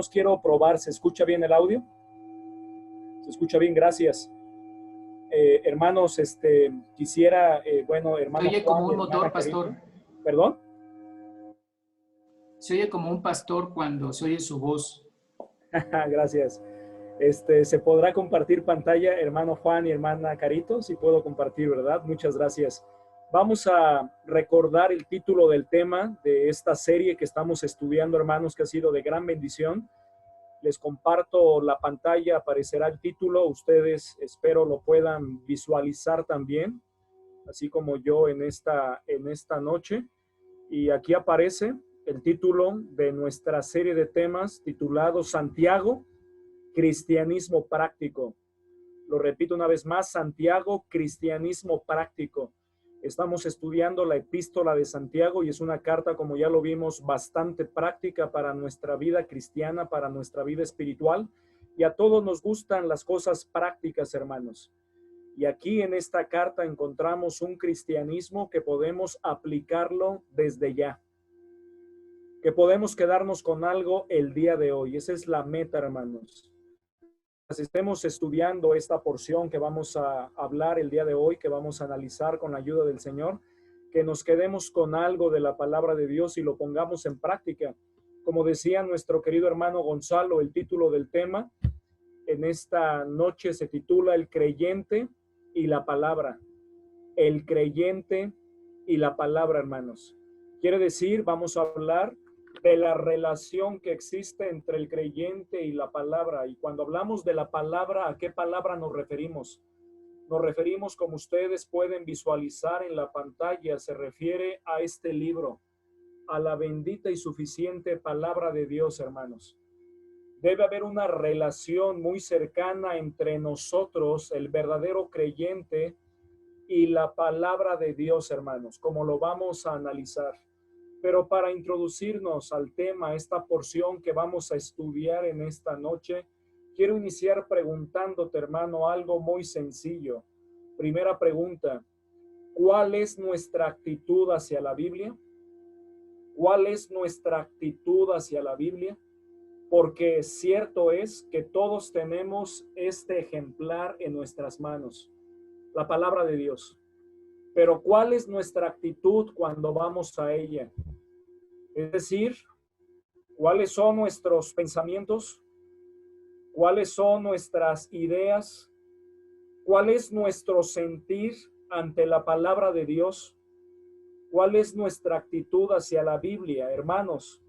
Quiero probar, ¿se escucha bien el audio? Se escucha bien, gracias. Hermanos, quisiera, bueno, Se hermano oye Juan como y un hermana motor, Carito. pastor. ¿Perdón? Se oye como un pastor cuando se oye su voz. Gracias. ¿Se podrá compartir pantalla, hermano Juan y hermana Carito? Sí puedo compartir, ¿verdad? Muchas gracias. Vamos a recordar el título del tema de esta serie que estamos estudiando, hermanos, que ha sido de gran bendición. Les comparto la pantalla, aparecerá el título. Ustedes espero lo puedan visualizar también, así como yo en esta noche. Y aquí aparece el título de nuestra serie de temas titulado Santiago, Cristianismo Práctico. Lo repito una vez más, Santiago, Cristianismo Práctico. Estamos estudiando la epístola de Santiago y es una carta, como ya lo vimos, bastante práctica para nuestra vida cristiana, para nuestra vida espiritual. Y a todos nos gustan las cosas prácticas, hermanos. Y aquí en esta carta encontramos un cristianismo que podemos aplicarlo desde ya, que podemos quedarnos con algo el día de hoy. Esa es la meta, hermanos. Estemos estudiando esta porción que vamos a hablar el día de hoy, que vamos a analizar con la ayuda del Señor, que nos quedemos con algo de la palabra de Dios y lo pongamos en práctica. Como decía nuestro querido hermano Gonzalo, el título del tema en esta noche se titula El creyente y la palabra. El creyente y la palabra, hermanos. Quiere decir, vamos a hablar de la relación que existe entre el creyente y la palabra. Y cuando hablamos de la palabra, ¿a qué palabra nos referimos? Nos referimos, como ustedes pueden visualizar en la pantalla, se refiere a este libro, a la bendita y suficiente palabra de Dios, hermanos. Debe haber una relación muy cercana entre nosotros, el verdadero creyente, y la palabra de Dios, hermanos, como lo vamos a analizar. Pero para introducirnos al tema, esta porción que vamos a estudiar en esta noche, quiero iniciar preguntándote, hermano, algo muy sencillo. Primera pregunta, ¿cuál es nuestra actitud hacia la Biblia? ¿Cuál es nuestra actitud hacia la Biblia? Porque cierto es que todos tenemos este ejemplar en nuestras manos, la palabra de Dios. Pero ¿cuál es nuestra actitud cuando vamos a ella? Es decir, ¿cuáles son nuestros pensamientos? ¿Cuáles son nuestras ideas? ¿Cuál es nuestro sentir ante la palabra de Dios? ¿Cuál es nuestra actitud hacia la Biblia, hermanos?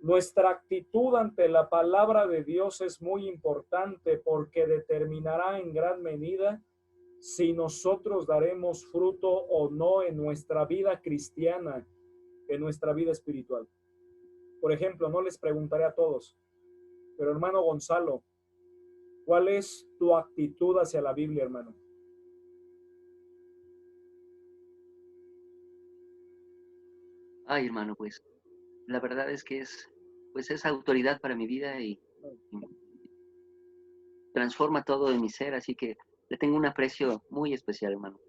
Nuestra actitud ante la palabra de Dios es muy importante porque determinará en gran medida si nosotros daremos fruto o no en nuestra vida cristiana, en nuestra vida espiritual. Por ejemplo, no les preguntaré a todos, pero hermano Gonzalo, ¿cuál es tu actitud hacia la Biblia, hermano? Ay, hermano, pues la verdad es que es autoridad para mi vida y transforma todo en mi ser, así que le tengo un aprecio muy especial, hermano.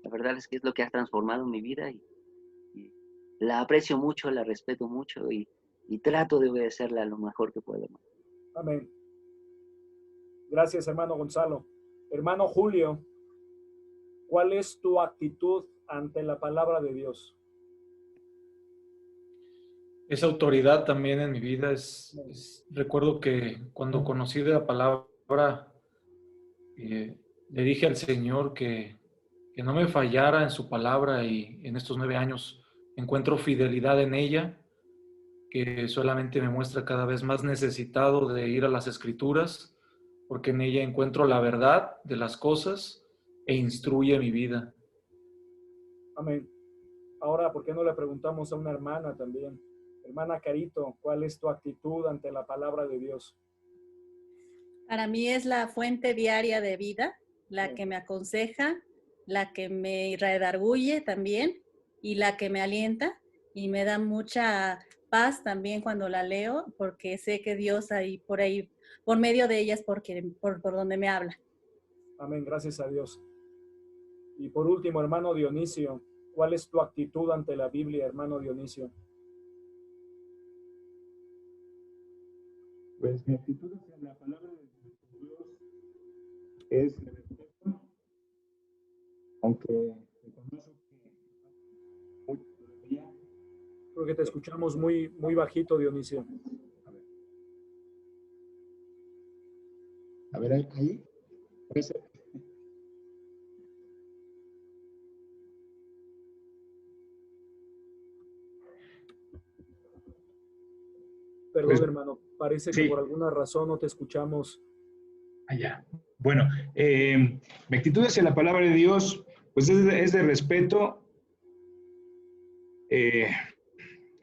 La verdad es que es lo que ha transformado mi vida y la aprecio mucho, la respeto mucho y trato de obedecerla lo mejor que puedo, hermano. Amén. Gracias, hermano Gonzalo. Hermano Julio, ¿cuál es tu actitud ante la palabra de Dios? Esa autoridad también en mi vida recuerdo que cuando conocí de la palabra, le dije al Señor que no me fallara en su palabra y en estos 9 años encuentro fidelidad en ella, que solamente me muestra cada vez más necesitado de ir a las Escrituras, porque en ella encuentro la verdad de las cosas e instruye mi vida. Amén. Ahora, ¿por qué no le preguntamos a una hermana también? Hermana Carito, ¿cuál es tu actitud ante la palabra de Dios? Para mí es la fuente diaria de vida, la que me aconseja, la que me redarguye también y la que me alienta y me da mucha paz también cuando la leo porque sé que Dios ahí, por medio de ellas, por donde me habla. Amén, gracias a Dios. Y por último, hermano Dionisio, ¿cuál es tu actitud ante la Biblia, hermano Dionisio? Pues mi actitud hacia la palabra de Dios es de respeto, aunque reconozco que mucho todavía. Creo que te escuchamos muy, muy bajito, Dionisio. A ver, ahí. Puede ser. Perdón, Pues, hermano, parece que sí. por alguna razón no te escuchamos. Allá. Bueno, mi actitud hacia la palabra de Dios, pues es de respeto,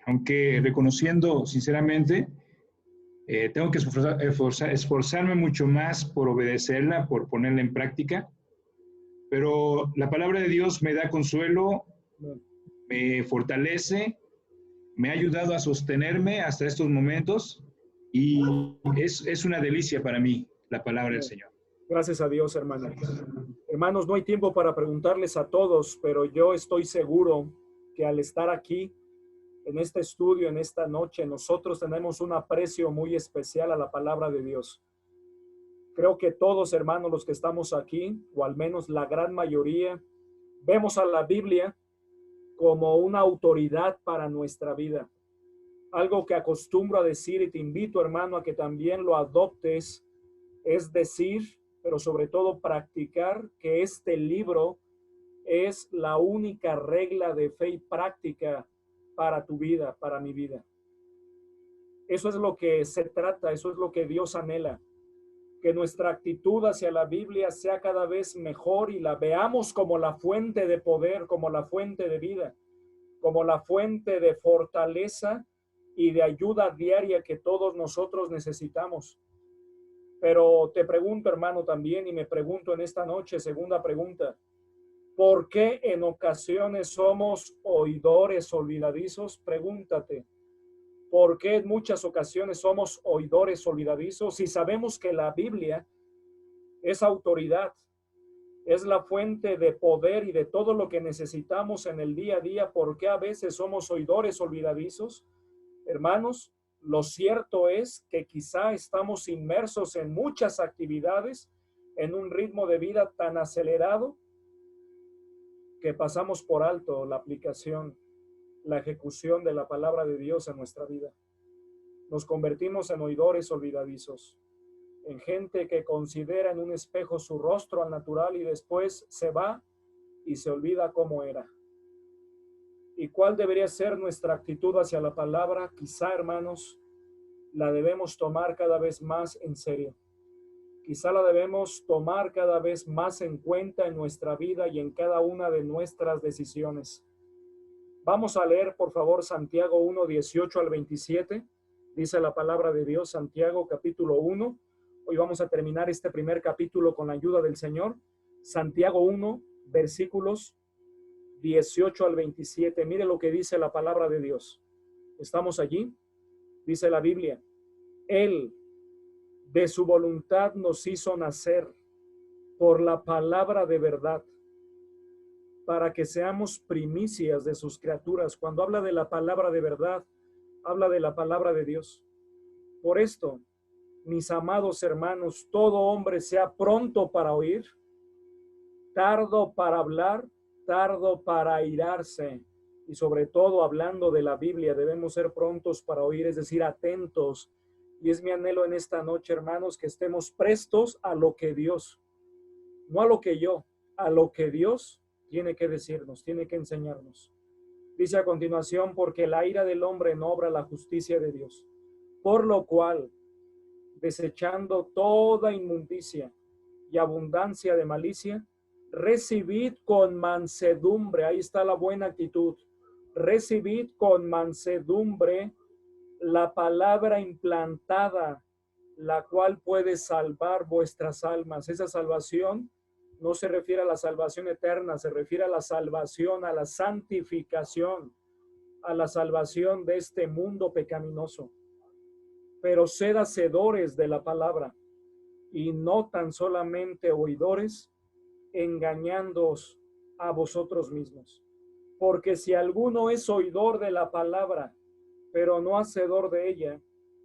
aunque reconociendo sinceramente, tengo que esforzarme mucho más por obedecerla, por ponerla en práctica, pero la palabra de Dios me da consuelo, me fortalece, me ha ayudado a sostenerme hasta estos momentos y es una delicia para mí la palabra del Señor. Gracias a Dios, hermano. Hermanos, no hay tiempo para preguntarles a todos, pero yo estoy seguro que al estar aquí, en este estudio, en esta noche, nosotros tenemos un aprecio muy especial a la palabra de Dios. Creo que todos, hermanos, los que estamos aquí, o al menos la gran mayoría, vemos a la Biblia como una autoridad para nuestra vida. Algo que acostumbro a decir y te invito, hermano, a que también lo adoptes, es decir, pero sobre todo practicar, que este libro es la única regla de fe y práctica para tu vida, para mi vida. Eso es lo que se trata, eso es lo que Dios anhela, que nuestra actitud hacia la Biblia sea cada vez mejor y la veamos como la fuente de poder, como la fuente de vida, como la fuente de fortaleza y de ayuda diaria que todos nosotros necesitamos. Pero te pregunto, hermano, también, y me pregunto en esta noche, segunda pregunta, ¿por qué en ocasiones somos oidores olvidadizos? Pregúntate, ¿por qué en muchas ocasiones somos oidores olvidadizos? Si sabemos que la Biblia es autoridad, es la fuente de poder y de todo lo que necesitamos en el día a día, ¿por qué a veces somos oidores olvidadizos? Hermanos, lo cierto es que quizá estamos inmersos en muchas actividades, en un ritmo de vida tan acelerado que pasamos por alto la aplicación, la ejecución de la palabra de Dios en nuestra vida. Nos convertimos en oidores olvidadizos, en gente que considera en un espejo su rostro al natural y después se va y se olvida cómo era. ¿Y cuál debería ser nuestra actitud hacia la palabra? Quizá, hermanos, la debemos tomar cada vez más en serio. Quizá la debemos tomar cada vez más en cuenta en nuestra vida y en cada una de nuestras decisiones. Vamos a leer, por favor, Santiago 1, 18 al 27. Dice la palabra de Dios, Santiago capítulo 1. Hoy vamos a terminar este primer capítulo con la ayuda del Señor. Santiago 1, versículos 18 al 27. Mire lo que dice la palabra de Dios. ¿Estamos allí? Dice la Biblia, Él de su voluntad nos hizo nacer por la palabra de verdad, para que seamos primicias de sus criaturas. Cuando habla de la palabra de verdad, habla de la palabra de Dios. Por esto, mis amados hermanos, todo hombre sea pronto para oír, tardo para hablar, tardo para airarse. Y sobre todo, hablando de la Biblia, debemos ser prontos para oír, es decir, atentos. Y es mi anhelo en esta noche, hermanos, que estemos prestos a lo que Dios, no a lo que yo, a lo que Dios tiene que decirnos, tiene que enseñarnos. Dice a continuación, porque la ira del hombre no obra la justicia de Dios. Por lo cual, desechando toda inmundicia y abundancia de malicia, recibid con mansedumbre, ahí está la buena actitud, recibid con mansedumbre la palabra implantada, la cual puede salvar vuestras almas. Esa salvación no se refiere a la salvación eterna, se refiere a la salvación, a la santificación, a la salvación de este mundo pecaminoso. Pero sed hacedores de la palabra y no tan solamente oidores, engañándoos a vosotros mismos. Porque si alguno es oidor de la palabra, pero no hacedor de ella,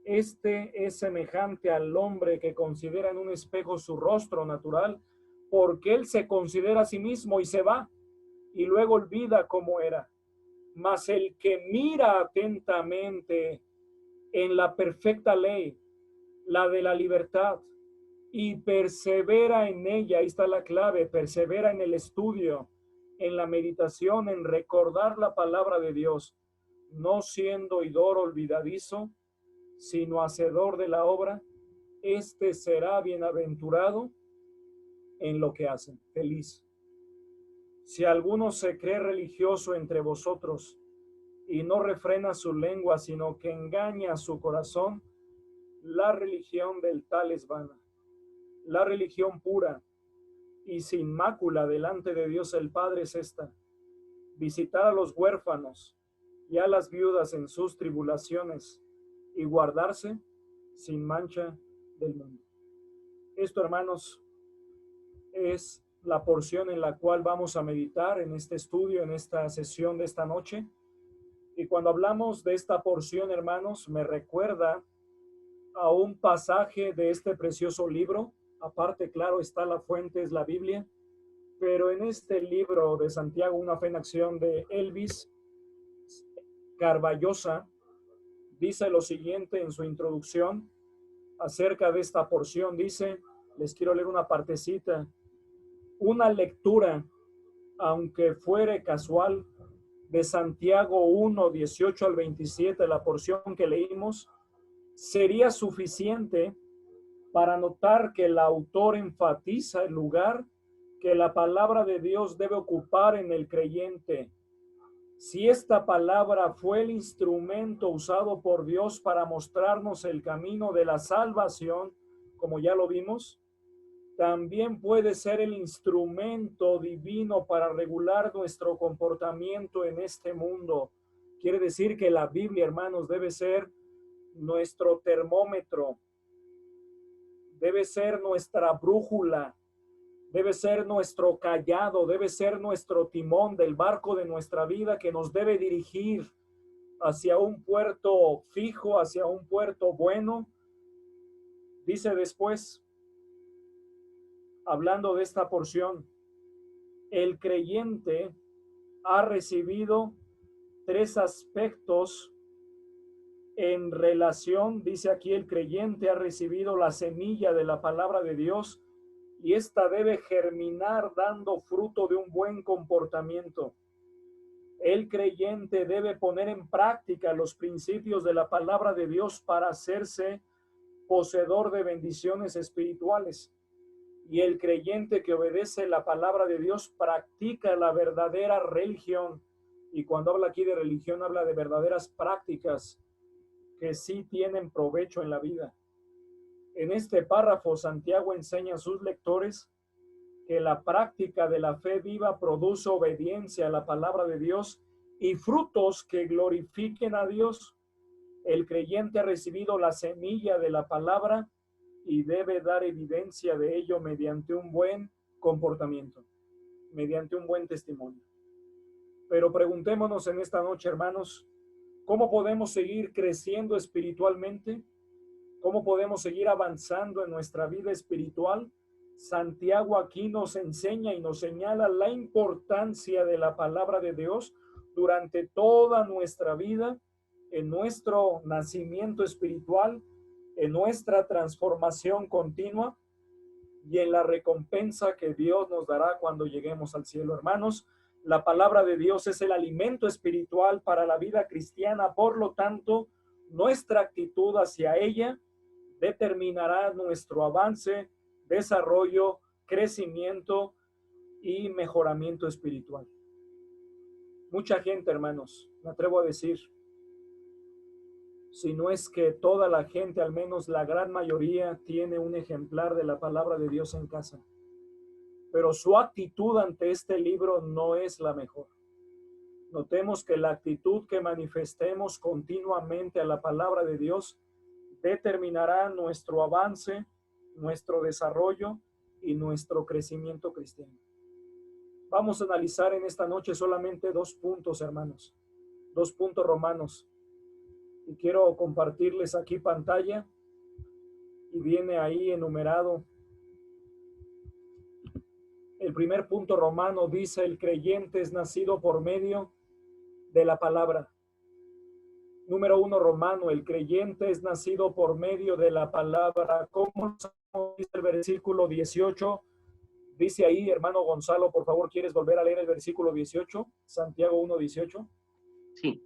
Este es semejante al hombre que considera en un espejo su rostro natural, porque él se considera a sí mismo y se va, y luego olvida cómo era. Mas el que mira atentamente en la perfecta ley, la de la libertad, y persevera en ella, ahí está la clave, persevera en el estudio, en la meditación, en recordar la palabra de Dios, no siendo oidor olvidadizo, sino hacedor de la obra, este será bienaventurado en lo que hace, feliz. Si alguno se cree religioso entre vosotros y no refrena su lengua, sino que engaña su corazón, la religión del tal es vana. La religión pura y sin mácula delante de Dios el Padre es esta: visitar a los huérfanos y a las viudas en sus tribulaciones y guardarse sin mancha del mundo. Esto, hermanos, es la porción en la cual vamos a meditar en este estudio, en esta sesión de esta noche. Y cuando hablamos de esta porción, hermanos, me recuerda a un pasaje de este precioso libro. Aparte, claro, está la fuente, es la Biblia, pero en este libro de Santiago, Una fe en acción, de Elvis Carballosa, dice lo siguiente en su introducción acerca de esta porción. Dice, les quiero leer una partecita: una lectura, aunque fuere casual, de Santiago 1, 18 al 27, la porción que leímos, sería suficiente para notar que el autor enfatiza el lugar que la palabra de Dios debe ocupar en el creyente. Si esta palabra fue el instrumento usado por Dios para mostrarnos el camino de la salvación, como ya lo vimos, también puede ser el instrumento divino para regular nuestro comportamiento en este mundo. Quiere decir que la Biblia, hermanos, debe ser nuestro termómetro, debe ser nuestra brújula, debe ser nuestro cayado, debe ser nuestro timón del barco de nuestra vida, que nos debe dirigir hacia un puerto fijo, hacia un puerto bueno. Dice después, hablando de esta porción, el creyente ha recibido tres aspectos en relación, dice aquí, el creyente ha recibido la semilla de la palabra de Dios y esta debe germinar dando fruto de un buen comportamiento. El creyente debe poner en práctica los principios de la palabra de Dios para hacerse poseedor de bendiciones espirituales. Y el creyente que obedece la palabra de Dios practica la verdadera religión. Y cuando habla aquí de religión, habla de verdaderas prácticas que sí tienen provecho en la vida. En este párrafo, Santiago enseña a sus lectores que la práctica de la fe viva produce obediencia a la palabra de Dios y frutos que glorifiquen a Dios. El creyente ha recibido la semilla de la palabra y debe dar evidencia de ello mediante un buen comportamiento, mediante un buen testimonio. Pero preguntémonos en esta noche, hermanos, ¿cómo podemos seguir creciendo espiritualmente? ¿Cómo podemos seguir avanzando en nuestra vida espiritual? Santiago aquí nos enseña y nos señala la importancia de la palabra de Dios durante toda nuestra vida, en nuestro nacimiento espiritual, en nuestra transformación continua y en la recompensa que Dios nos dará cuando lleguemos al cielo. Hermanos, la palabra de Dios es el alimento espiritual para la vida cristiana, por lo tanto, nuestra actitud hacia ella determinará nuestro avance, desarrollo, crecimiento y mejoramiento espiritual. Mucha gente, hermanos, me atrevo a decir, si no es que toda la gente, al menos la gran mayoría, tiene un ejemplar de la palabra de Dios en casa. Pero su actitud ante este libro no es la mejor. Notemos que la actitud que manifestemos continuamente a la palabra de Dios determinará nuestro avance, nuestro desarrollo y nuestro crecimiento cristiano. Vamos a analizar en esta noche solamente 2 puntos, hermanos. 2 puntos romanos. Y quiero compartirles aquí pantalla y viene ahí enumerado. El primer punto romano dice: el creyente es nacido por medio de la palabra. Número 1 romano, el creyente es nacido por medio de la palabra. ¿Cómo dice el versículo 18? Dice ahí, hermano Gonzalo, por favor, ¿quieres volver a leer el versículo 18? Santiago 1:18. Sí.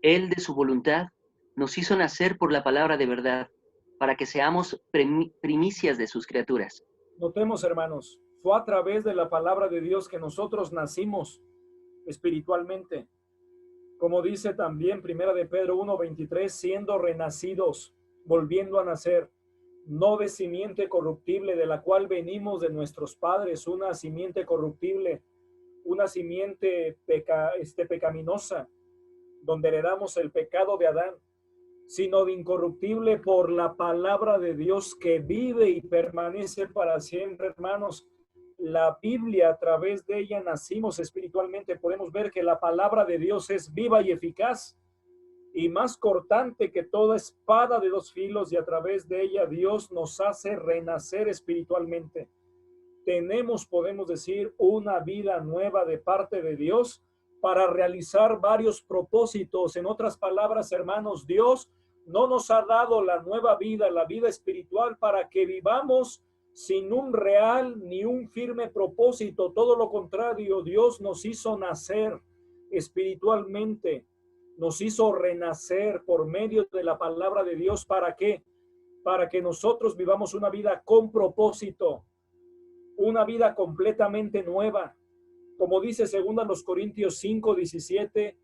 Él de su voluntad nos hizo nacer por la palabra de verdad, para que seamos primicias de sus criaturas. Notemos, hermanos, fue a través de la palabra de Dios que nosotros nacimos espiritualmente. Como dice también Primera de Pedro 1:23, siendo renacidos, volviendo a nacer, no de simiente corruptible, de la cual venimos de nuestros padres, una simiente corruptible, una simiente pecaminosa, donde heredamos el pecado de Adán, sino de incorruptible por la palabra de Dios que vive y permanece para siempre, hermanos. La Biblia, a través de ella nacimos espiritualmente. Podemos ver que la palabra de Dios es viva y eficaz y más cortante que toda espada de dos filos, y a través de ella Dios nos hace renacer espiritualmente. Tenemos, podemos decir, una vida nueva de parte de Dios para realizar varios propósitos. En otras palabras, hermanos, Dios no nos ha dado la nueva vida, la vida espiritual, para que vivamos sin un real ni un firme propósito. Todo lo contrario, Dios nos hizo nacer espiritualmente, nos hizo renacer por medio de la palabra de Dios. ¿Para qué? Para que nosotros vivamos una vida con propósito, una vida completamente nueva. Como dice 2 Corintios 5:17,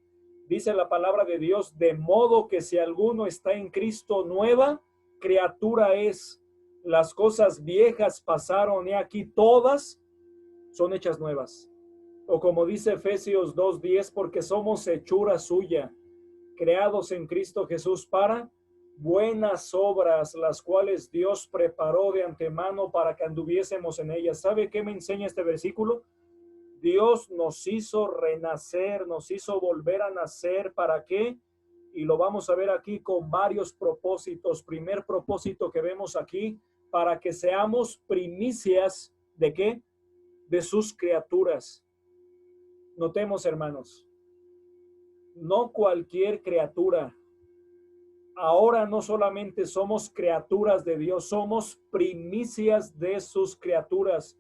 dice la palabra de Dios: de modo que si alguno está en Cristo, nueva criatura es. Las cosas viejas pasaron y aquí todas son hechas nuevas. O como dice Efesios 2:10, porque somos hechura suya, creados en Cristo Jesús para buenas obras, las cuales Dios preparó de antemano para que anduviésemos en ellas. ¿Sabe qué me enseña este versículo? Dios nos hizo renacer, nos hizo volver a nacer. ¿Para qué? Y lo vamos a ver aquí con varios propósitos. Primer propósito que vemos aquí: para que seamos primicias ¿de qué? De sus criaturas. Notemos, hermanos, no cualquier criatura. Ahora no solamente somos criaturas de Dios, somos primicias de sus criaturas.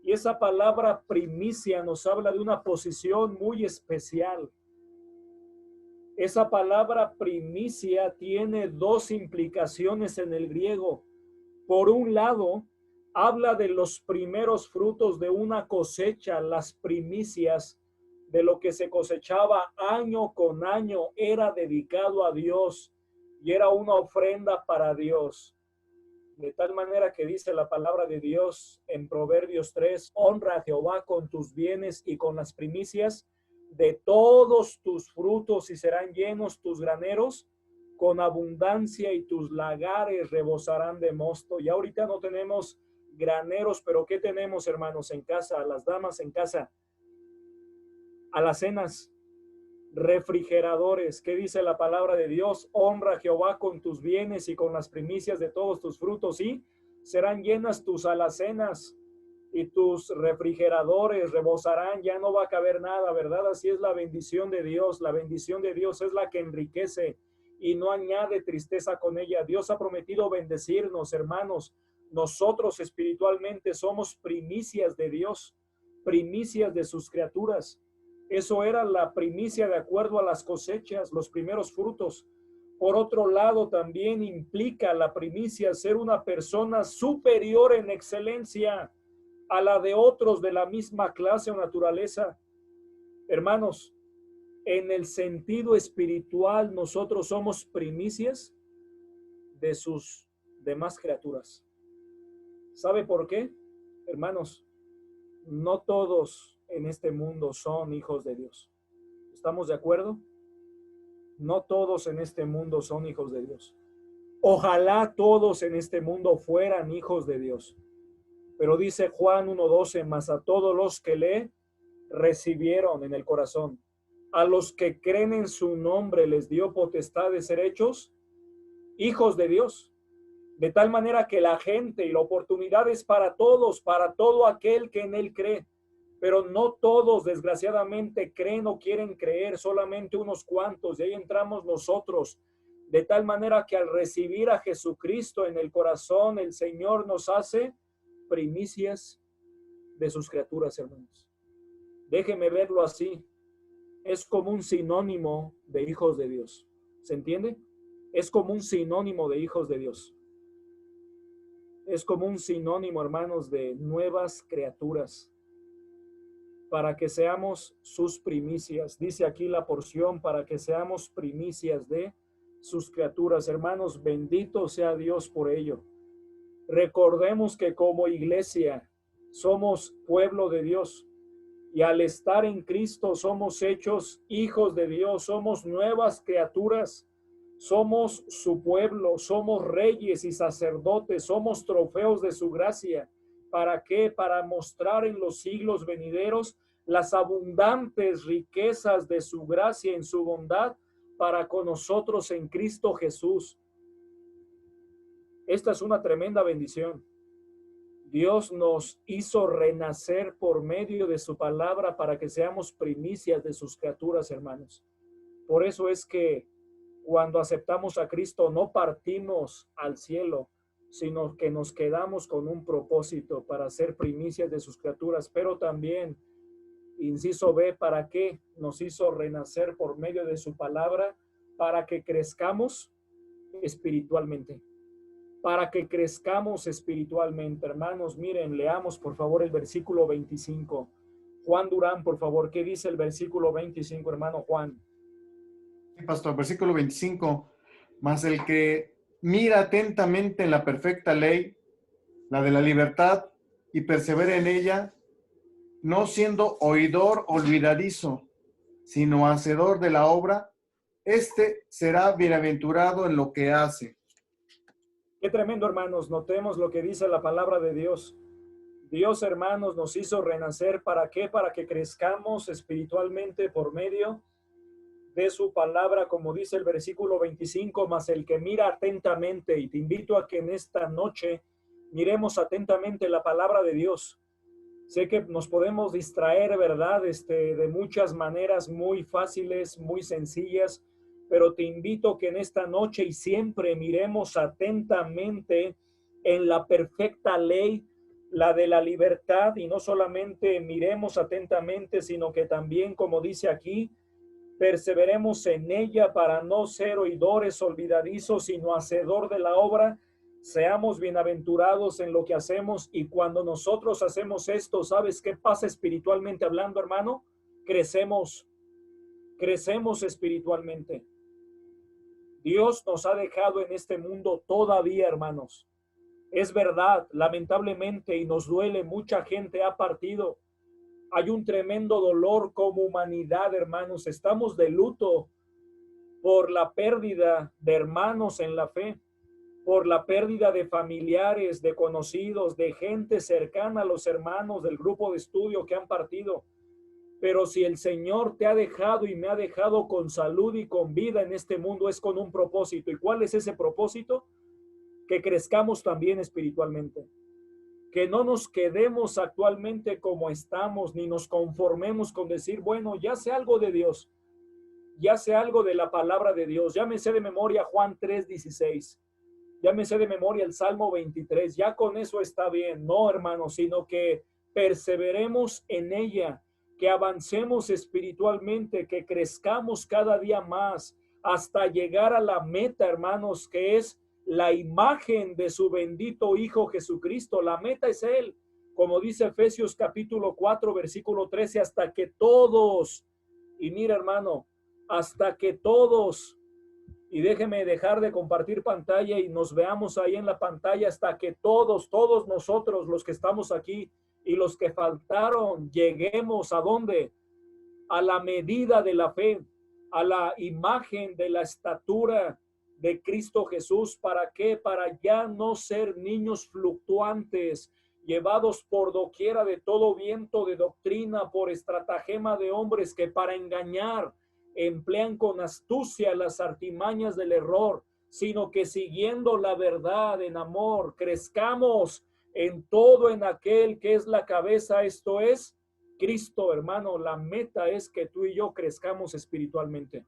Y esa palabra primicia nos habla de una posición muy especial. Esa palabra primicia tiene dos implicaciones en el griego. Por un lado, habla de los primeros frutos de una cosecha, las primicias de lo que se cosechaba año con año, era dedicado a Dios y era una ofrenda para Dios. De tal manera que dice la palabra de Dios en Proverbios 3, honra a Jehová con tus bienes y con las primicias de todos tus frutos, y serán llenos tus graneros con abundancia, y tus lagares rebosarán de mosto. Y ahorita no tenemos graneros, pero ¿qué tenemos, hermanos, en casa? A las damas en casa, alacenas, refrigeradores. ¿Qué dice la palabra de Dios? Honra a Jehová con tus bienes y con las primicias de todos tus frutos, y serán llenas tus alacenas y tus refrigeradores rebosarán. Ya no va a caber nada, ¿verdad? Así es la bendición de Dios. La bendición de Dios es la que enriquece y no añade tristeza con ella. Dios ha prometido bendecirnos, hermanos. Nosotros espiritualmente somos primicias de Dios, primicias de sus criaturas. Eso era la primicia de acuerdo a las cosechas, los primeros frutos. Por otro lado, también implica la primicia ser una persona superior en excelencia a la de otros de la misma clase o naturaleza. Hermanos, en el sentido espiritual, nosotros somos primicias de sus demás criaturas. ¿Sabe por qué? Hermanos, no todos en este mundo son hijos de Dios. ¿Estamos de acuerdo? No todos en este mundo son hijos de Dios. Ojalá todos en este mundo fueran hijos de Dios. Pero dice Juan 1:12, mas a todos los que le recibieron en el corazón, a los que creen en su nombre les dio potestad de ser hechos hijos de Dios. De tal manera que la gente y la oportunidad es para todos, para todo aquel que en él cree. Pero no todos, desgraciadamente, creen o quieren creer, solamente unos cuantos. Y ahí entramos nosotros. De tal manera que al recibir a Jesucristo en el corazón, el Señor nos hace primicias de sus criaturas, hermanos. Déjeme verlo así. Es como un sinónimo de hijos de Dios. ¿Se entiende? Es como un sinónimo de hijos de Dios. Es como un sinónimo, hermanos, de nuevas criaturas. Para que seamos sus primicias. Dice aquí la porción, para que seamos primicias de sus criaturas. Hermanos, bendito sea Dios por ello. Recordemos que como iglesia somos pueblo de Dios. Y al estar en Cristo somos hechos hijos de Dios. Somos nuevas criaturas. Somos su pueblo, somos reyes y sacerdotes, somos trofeos de su gracia. ¿Para qué? Para mostrar en los siglos venideros las abundantes riquezas de su gracia en su bondad para con nosotros en Cristo Jesús. Esta es una tremenda bendición. Dios nos hizo renacer por medio de su palabra para que seamos primicias de sus criaturas, hermanos. Por eso es que cuando aceptamos a Cristo no partimos al cielo, sino que nos quedamos con un propósito para ser primicias de sus criaturas, pero también, inciso B, ¿para qué? Nos hizo renacer por medio de su palabra, para que crezcamos espiritualmente. Para que crezcamos espiritualmente, hermanos. Miren, leamos por favor el versículo 25. Juan Durán, por favor, ¿qué dice el versículo 25, hermano Juan? Pastor, versículo 25, mas el que mira atentamente en la perfecta ley, la de la libertad, y persevera en ella, no siendo oidor olvidadizo, sino hacedor de la obra, este será bienaventurado en lo que hace. Qué tremendo, hermanos. Notemos lo que dice la palabra de Dios. Dios, hermanos, nos hizo renacer. ¿Para qué? Para que crezcamos espiritualmente por medio de su palabra, como dice el versículo 25, mas el que mira atentamente, y te invito a que en esta noche miremos atentamente la palabra de Dios. Sé que nos podemos distraer, ¿verdad? De muchas maneras muy fáciles, muy sencillas, pero te invito que en esta noche y siempre miremos atentamente en la perfecta ley, la de la libertad, y no solamente miremos atentamente, sino que también, como dice aquí, perseveremos en ella para no ser oidores olvidadizos, sino hacedor de la obra. Seamos bienaventurados en lo que hacemos, y cuando nosotros hacemos esto, ¿sabes qué pasa espiritualmente hablando, hermano? Crecemos espiritualmente. Dios nos ha dejado en este mundo todavía, hermanos. Es verdad, lamentablemente, y nos duele, mucha gente ha partido. Hay un tremendo dolor como humanidad, hermanos. Estamos de luto por la pérdida de hermanos en la fe, por la pérdida de familiares, de conocidos, de gente cercana a los hermanos del grupo de estudio que han partido. Pero si el Señor te ha dejado y me ha dejado con salud y con vida en este mundo, es con un propósito. ¿Y cuál es ese propósito? Que crezcamos también espiritualmente. Que no nos quedemos actualmente como estamos, ni nos conformemos con decir, bueno, ya sé algo de Dios, ya sé algo de la palabra de Dios, ya me sé de memoria Juan 3:16, ya me sé de memoria el Salmo 23, ya con eso está bien. No, hermanos, sino que perseveremos en ella, que avancemos espiritualmente, que crezcamos cada día más hasta llegar a la meta, hermanos, que es la imagen de su bendito Hijo Jesucristo. La meta es Él, como dice Efesios capítulo 4, versículo 13, hasta que todos, y mira, hermano, hasta que todos, y déjeme dejar de compartir pantalla y nos veamos ahí en la pantalla, hasta que todos nosotros, los que estamos aquí y los que faltaron, lleguemos ¿a dónde? A la medida de la fe, a la imagen de la estatura de Cristo Jesús. ¿Para qué? Para ya no ser niños fluctuantes, llevados por doquiera de todo viento de doctrina, por estratagema de hombres que para engañar emplean con astucia las artimañas del error, sino que siguiendo la verdad en amor, crezcamos en todo en aquel que es la cabeza, esto es Cristo, hermano. La meta es que tú y yo crezcamos espiritualmente,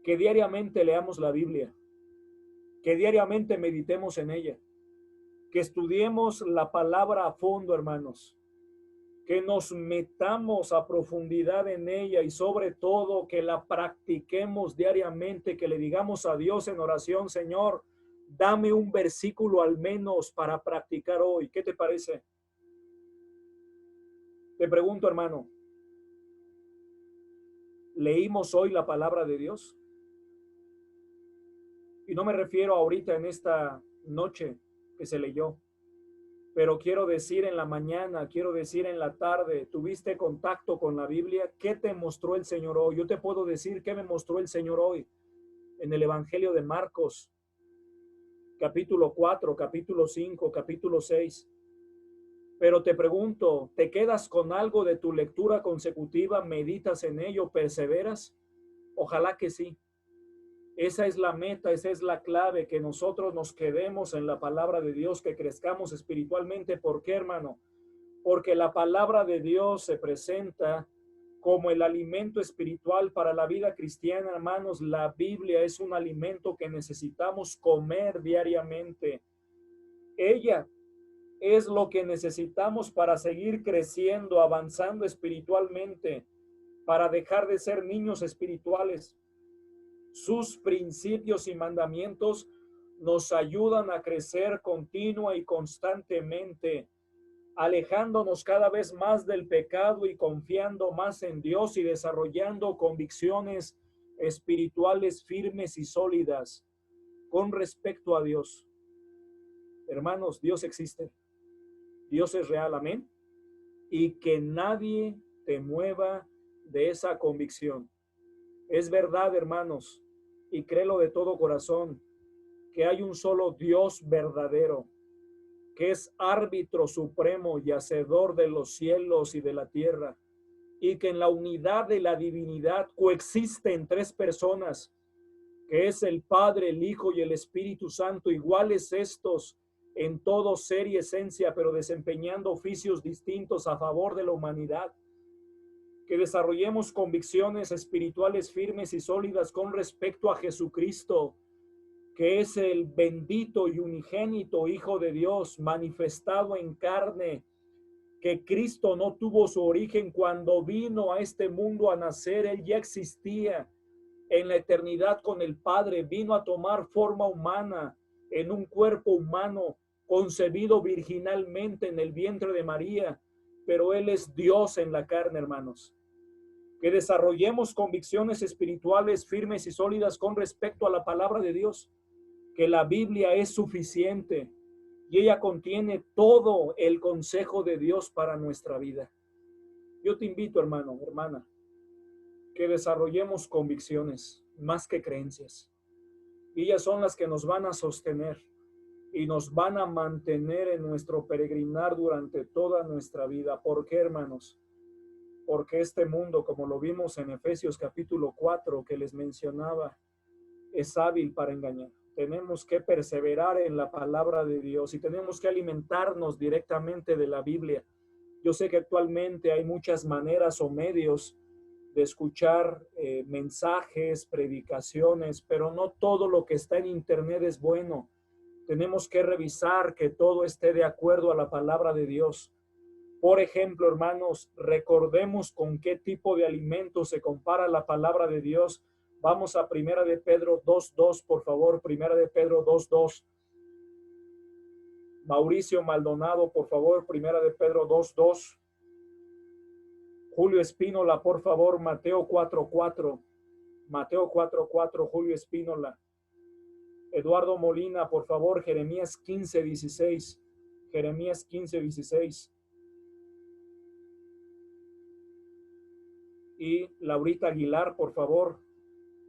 que diariamente leamos la Biblia, que diariamente meditemos en ella, que estudiemos la palabra a fondo, hermanos, que nos metamos a profundidad en ella y sobre todo que la practiquemos diariamente, que le digamos a Dios en oración: Señor, dame un versículo al menos para practicar hoy. ¿Qué te parece? Te pregunto, hermano, ¿leímos hoy la palabra de Dios? Y no me refiero ahorita en esta noche que se leyó, pero quiero decir en la mañana, quiero decir en la tarde. ¿Tuviste contacto con la Biblia? ¿Qué te mostró el Señor hoy? Yo te puedo decir qué me mostró el Señor hoy en el Evangelio de Marcos, capítulo 4, capítulo 5, capítulo 6. Pero te pregunto, ¿te quedas con algo de tu lectura consecutiva? ¿Meditas en ello? ¿Perseveras? Ojalá que sí. Esa es la meta, esa es la clave, que nosotros nos quedemos en la palabra de Dios, que crezcamos espiritualmente. ¿Por qué, hermano? Porque la palabra de Dios se presenta como el alimento espiritual para la vida cristiana, hermanos. La Biblia es un alimento que necesitamos comer diariamente. Ella es lo que necesitamos para seguir creciendo, avanzando espiritualmente, para dejar de ser niños espirituales. Sus principios y mandamientos nos ayudan a crecer continua y constantemente, alejándonos cada vez más del pecado y confiando más en Dios y desarrollando convicciones espirituales firmes y sólidas con respecto a Dios. Hermanos, Dios existe. Dios es real, amén. Y que nadie te mueva de esa convicción. Es verdad, hermanos, y créelo de todo corazón, que hay un solo Dios verdadero, que es árbitro supremo y hacedor de los cielos y de la tierra, y que en la unidad de la divinidad coexisten tres personas, que es el Padre, el Hijo y el Espíritu Santo, iguales estos en todo ser y esencia, pero desempeñando oficios distintos a favor de la humanidad. Que desarrollemos convicciones espirituales firmes y sólidas con respecto a Jesucristo, que es el bendito y unigénito Hijo de Dios, manifestado en carne, que Cristo no tuvo su origen cuando vino a este mundo a nacer. Él ya existía en la eternidad con el Padre, vino a tomar forma humana en un cuerpo humano, concebido virginalmente en el vientre de María, pero Él es Dios en la carne, hermanos. Que desarrollemos convicciones espirituales firmes y sólidas con respecto a la palabra de Dios, que la Biblia es suficiente y ella contiene todo el consejo de Dios para nuestra vida. Yo te invito, hermano, hermana, que desarrollemos convicciones más que creencias. Y ellas son las que nos van a sostener y nos van a mantener en nuestro peregrinar durante toda nuestra vida. ¿Por qué, hermanos? Porque este mundo, como lo vimos en Efesios capítulo 4 que les mencionaba, es hábil para engañar. Tenemos que perseverar en la palabra de Dios y tenemos que alimentarnos directamente de la Biblia. Yo sé que actualmente hay muchas maneras o medios de escuchar mensajes, predicaciones, pero no todo lo que está en internet es bueno. Tenemos que revisar que todo esté de acuerdo a la palabra de Dios. Por ejemplo, hermanos, recordemos con qué tipo de alimento se compara la palabra de Dios. Vamos a Primera de Pedro 2:2, por favor. Primera de Pedro 2:2. Mauricio Maldonado, por favor. Primera de Pedro 2:2. Julio Espínola, por favor. Mateo 4:4. Mateo 4:4. Julio Espínola. Eduardo Molina, por favor. Jeremías 15:16. Jeremías 15:16. Y Laurita Aguilar, por favor,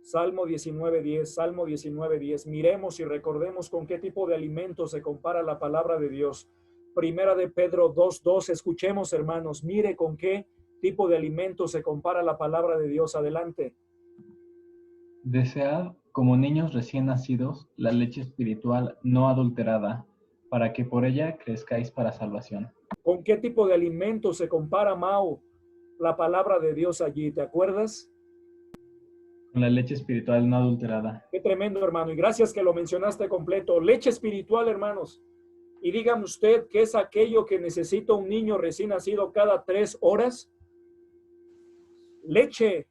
Salmo 19:10, Salmo 19:10. Miremos y recordemos con qué tipo de alimento se compara la palabra de Dios. Primera de Pedro 2:2, escuchemos, hermanos, mire con qué tipo de alimento se compara la palabra de Dios. Adelante. Desead, como niños recién nacidos, la leche espiritual no adulterada, para que por ella crezcáis para salvación. ¿Con qué tipo de alimento se compara, Mau, la palabra de Dios allí? ¿Te acuerdas? Con la leche espiritual no adulterada. Qué tremendo, hermano. Y gracias que lo mencionaste completo. Leche espiritual, hermanos. Y dígame usted qué es aquello que necesita un niño recién nacido cada 3 horas. Leche.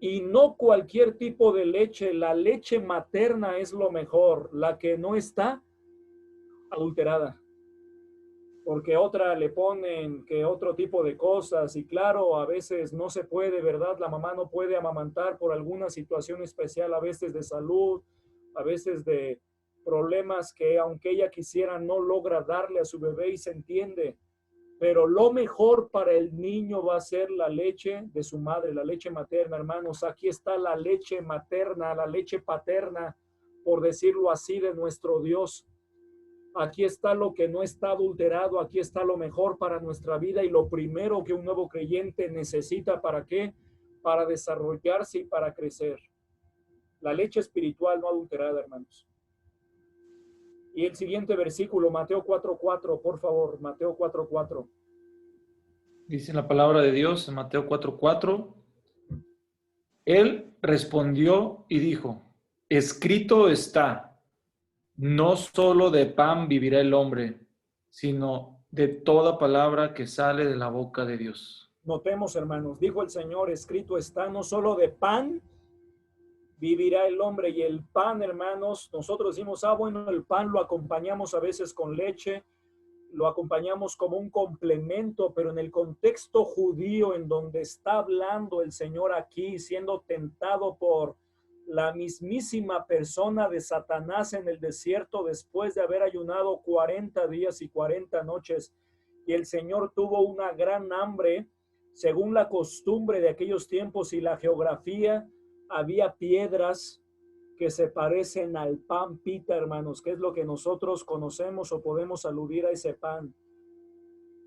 Y no cualquier tipo de leche. La leche materna es lo mejor. La que no está adulterada. Porque otra le ponen que otro tipo de cosas. Y claro, a veces no se puede, ¿verdad? La mamá no puede amamantar por alguna situación especial, a veces de salud, a veces de problemas que aunque ella quisiera no logra darle a su bebé y se entiende. Pero lo mejor para el niño va a ser la leche de su madre, la leche materna, hermanos. Aquí está la leche materna, la leche paterna, por decirlo así, de nuestro Dios. Aquí está lo que no está adulterado, aquí está lo mejor para nuestra vida y lo primero que un nuevo creyente necesita. ¿Para qué? Para desarrollarse y para crecer. La leche espiritual no adulterada, hermanos. Y el siguiente versículo, Mateo 4:4, por favor, Mateo 4:4. Dice la palabra de Dios en Mateo 4:4. Él respondió y dijo, escrito está, no solo de pan vivirá el hombre, sino de toda palabra que sale de la boca de Dios. Notemos, hermanos, dijo el Señor, escrito está, no solo de pan vivirá el hombre. Y el pan, hermanos, nosotros decimos, bueno, el pan lo acompañamos a veces con leche, lo acompañamos como un complemento, pero en el contexto judío en donde está hablando el Señor aquí, siendo tentado por la mismísima persona de Satanás en el desierto después de haber ayunado 40 días y 40 noches, y el Señor tuvo una gran hambre, según la costumbre de aquellos tiempos y la geografía, había piedras que se parecen al pan pita, hermanos, que es lo que nosotros conocemos o podemos aludir a ese pan.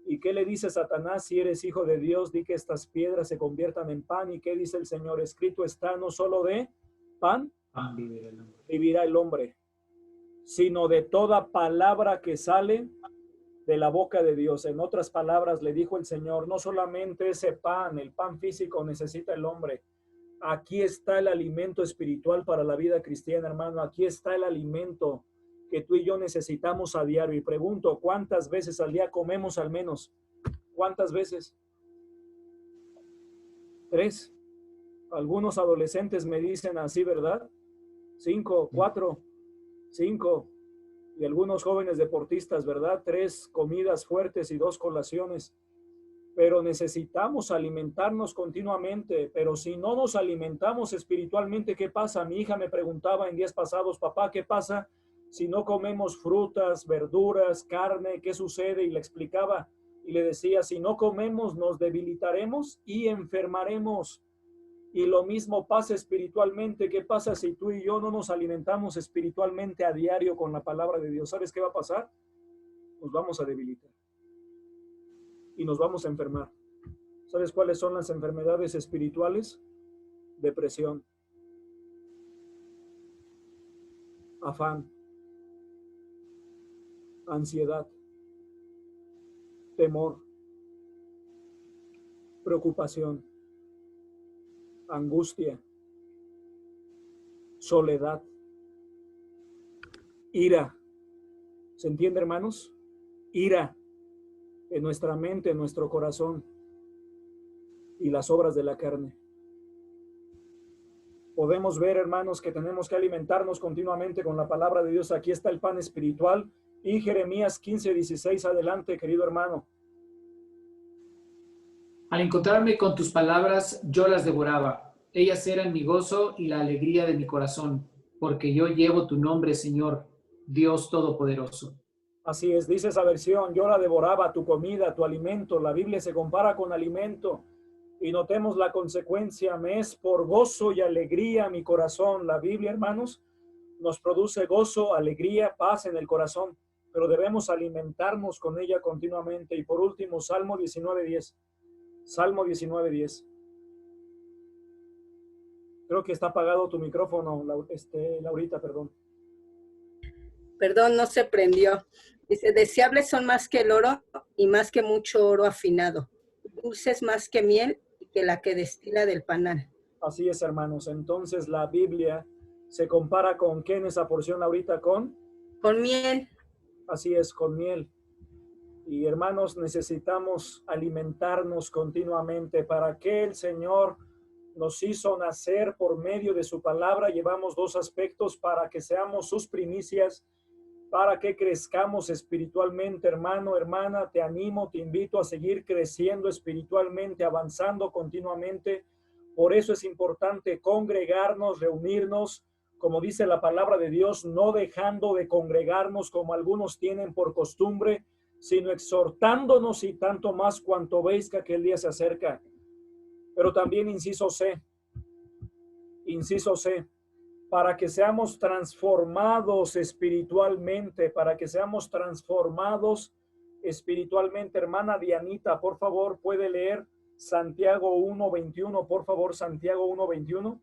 ¿Y qué le dice Satanás? Si eres hijo de Dios, di que estas piedras se conviertan en pan. ¿Y qué dice el Señor? Escrito está, no solo de pan vivirá el hombre, sino de toda palabra que sale de la boca de Dios. En otras palabras, le dijo el Señor, no solamente ese pan, el pan físico necesita el hombre. Aquí está el alimento espiritual para la vida cristiana, hermano. Aquí está el alimento que tú y yo necesitamos a diario. Y pregunto, ¿cuántas veces al día comemos al menos? ¿Cuántas veces? 3. Algunos adolescentes me dicen así, ¿verdad? 5, 4, 5. Y algunos jóvenes deportistas, ¿verdad? 3 comidas fuertes y 2 colaciones. Pero necesitamos alimentarnos continuamente. Pero si no nos alimentamos espiritualmente, ¿qué pasa? Mi hija me preguntaba en días pasados, papá, ¿qué pasa si no comemos frutas, verduras, carne? ¿Qué sucede? Y le explicaba y le decía, si no comemos nos debilitaremos y enfermaremos. Y lo mismo pasa espiritualmente. ¿Qué pasa si tú y yo no nos alimentamos espiritualmente a diario con la palabra de Dios? ¿Sabes qué va a pasar? Nos vamos a debilitar y nos vamos a enfermar. ¿Sabes cuáles son las enfermedades espirituales? Depresión, afán, ansiedad, temor, preocupación, angustia, soledad, ira. ¿Se entiende, hermanos? Ira en nuestra mente, en nuestro corazón, y las obras de la carne. Podemos ver, hermanos, que tenemos que alimentarnos continuamente con la palabra de Dios. Aquí está el pan espiritual. Y Jeremías 15:16, adelante, querido hermano. Al encontrarme con tus palabras, yo las devoraba. Ellas eran mi gozo y la alegría de mi corazón, porque yo llevo tu nombre, Señor, Dios Todopoderoso. Así es, dice esa versión, yo la devoraba, tu comida, tu alimento. La Biblia se compara con alimento. Y notemos la consecuencia, me es por gozo y alegría mi corazón. La Biblia, hermanos, nos produce gozo, alegría, paz en el corazón, pero debemos alimentarnos con ella continuamente. Y por último, Salmo 19:10. Salmo 19:10. Creo que está apagado tu micrófono, Laurita, perdón. Perdón, no se prendió. Dice, deseables son más que el oro y más que mucho oro afinado. Dulces más que miel y que la que destila del panal. Así es, hermanos. Entonces la Biblia se compara con ¿qué en esa porción ahorita? Con miel. Así es, con miel. Y hermanos, necesitamos alimentarnos continuamente. ¿Para qué el Señor nos hizo nacer por medio de su palabra? Llevamos dos aspectos: para que seamos sus primicias, para que crezcamos espiritualmente. Hermano, hermana, te animo, te invito a seguir creciendo espiritualmente, avanzando continuamente. Por eso es importante congregarnos, reunirnos, como dice la palabra de Dios, no dejando de congregarnos como algunos tienen por costumbre, sino exhortándonos, y tanto más cuanto veis que aquel día se acerca. Pero también inciso C, para que seamos transformados espiritualmente, Hermana Dianita, por favor, puede leer Santiago 1:21, por favor, Santiago 1:21.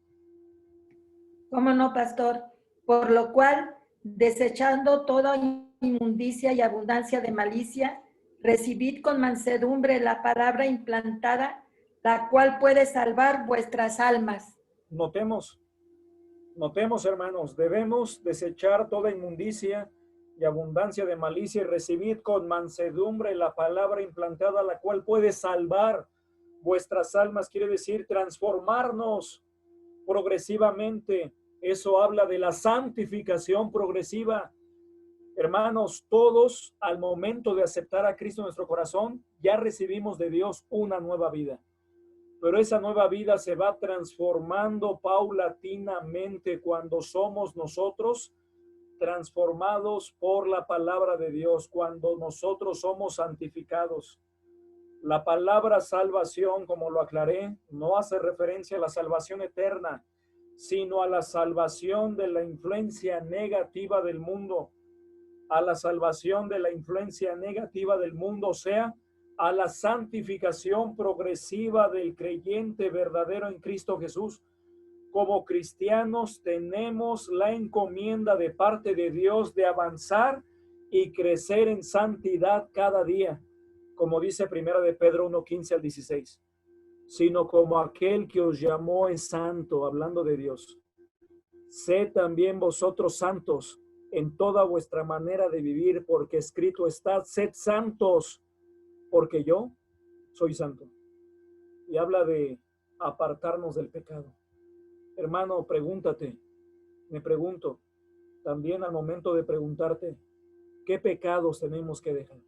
¿Cómo no, pastor? Por lo cual, desechando toda inmundicia y abundancia de malicia, recibid con mansedumbre la palabra implantada, la cual puede salvar vuestras almas. Notemos, hermanos, debemos desechar toda inmundicia y abundancia de malicia y recibid con mansedumbre la palabra implantada, la cual puede salvar vuestras almas. Quiere decir transformarnos progresivamente. Eso habla de la santificación progresiva. Hermanos, todos al momento de aceptar a Cristo en nuestro corazón, ya recibimos de Dios una nueva vida. Pero esa nueva vida se va transformando paulatinamente cuando somos nosotros transformados por la palabra de Dios, cuando nosotros somos santificados. La palabra salvación, como lo aclaré, no hace referencia a la salvación eterna, sino a la salvación de la influencia negativa del mundo, o sea, a la santificación progresiva del creyente verdadero en Cristo Jesús. Como cristianos tenemos la encomienda de parte de Dios de avanzar y crecer en santidad cada día, como dice Primera de Pedro 1:15 al 16, sino como aquel que os llamó es santo, hablando de Dios. Sed también vosotros santos en toda vuestra manera de vivir, porque escrito está, sed santos, porque yo soy santo. Y habla de apartarnos del pecado. Hermano, pregúntate, me pregunto, también al momento de preguntarte, ¿qué pecados tenemos que dejar?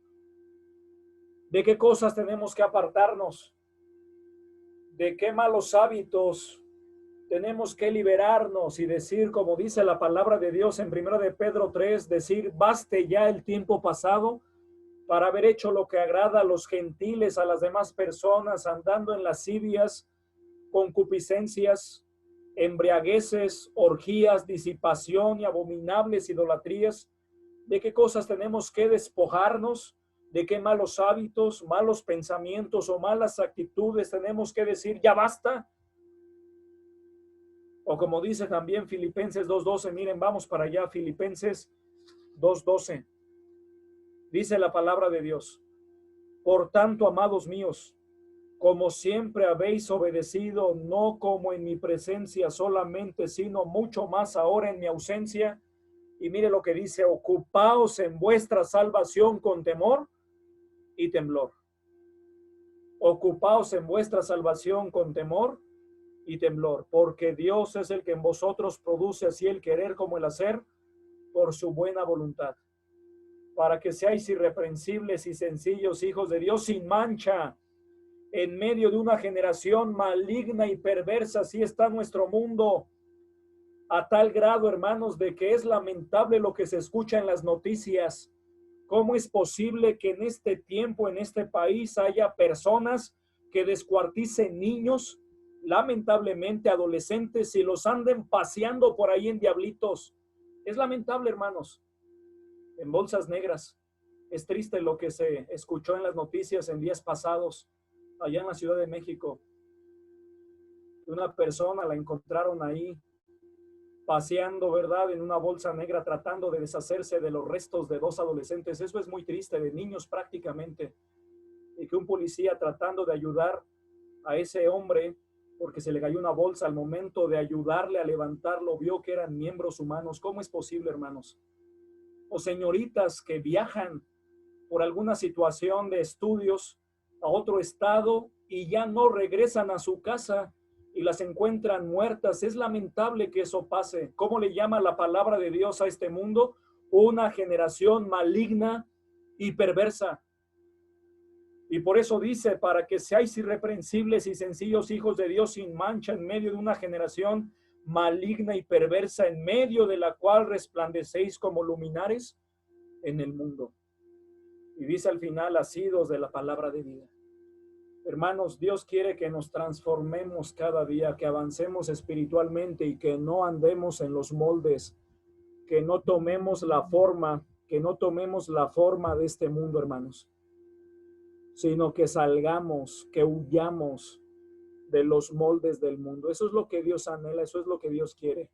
¿De qué cosas tenemos que apartarnos? ¿De qué malos hábitos tenemos que liberarnos y decir, como dice la palabra de Dios en 1 de Pedro 3, decir, baste ya el tiempo pasado para haber hecho lo que agrada a los gentiles, a las demás personas, andando en lascivias, concupiscencias, embriagueces, orgías, disipación y abominables idolatrías? ¿De qué cosas tenemos que despojarnos? ¿De qué malos hábitos, malos pensamientos o malas actitudes tenemos que decir, ya basta? O como dice también Filipenses 2:12, miren, vamos para allá, Filipenses 2:12. Dice la palabra de Dios: por tanto, amados míos, como siempre habéis obedecido, no como en mi presencia solamente, sino mucho más ahora en mi ausencia. Y mire lo que dice: ocupaos en vuestra salvación con temor y temblor. Ocupaos en vuestra salvación con temor y temblor, porque Dios es el que en vosotros produce así el querer como el hacer por su buena voluntad, para que seáis irreprensibles y sencillos hijos de Dios, sin mancha, en medio de una generación maligna y perversa. Así está nuestro mundo, a tal grado, hermanos, de que es lamentable lo que se escucha en las noticias. ¿Cómo es posible que en este tiempo, en este país, haya personas que descuarticen niños, lamentablemente adolescentes, y los anden paseando por ahí en diablitos? Es lamentable, hermanos, en bolsas negras. Es triste lo que se escuchó en las noticias en días pasados, allá en la Ciudad de México. Una persona la encontraron ahí paseando, ¿verdad?, en una bolsa negra, tratando de deshacerse de los restos de 2 adolescentes. Eso es muy triste, de niños prácticamente. Y que un policía, tratando de ayudar a ese hombre, porque se le cayó una bolsa, al momento de ayudarle a levantarlo, vio que eran miembros humanos. ¿Cómo es posible, hermanos? O señoritas que viajan por alguna situación de estudios a otro estado y ya no regresan a su casa y las encuentran muertas. Es lamentable que eso pase. ¿Cómo le llama la palabra de Dios a este mundo? Una generación maligna y perversa. Y por eso dice, para que seáis irreprensibles y sencillos hijos de Dios sin mancha en medio de una generación maligna y perversa, en medio de la cual resplandecéis como luminares en el mundo. Y dice al final, asidos de la palabra de vida. Hermanos, Dios quiere que nos transformemos cada día, que avancemos espiritualmente y que no andemos en los moldes, que no tomemos la forma de este mundo, hermanos, sino que salgamos, que huyamos de los moldes del mundo. Eso es lo que Dios anhela, eso es lo que Dios quiere.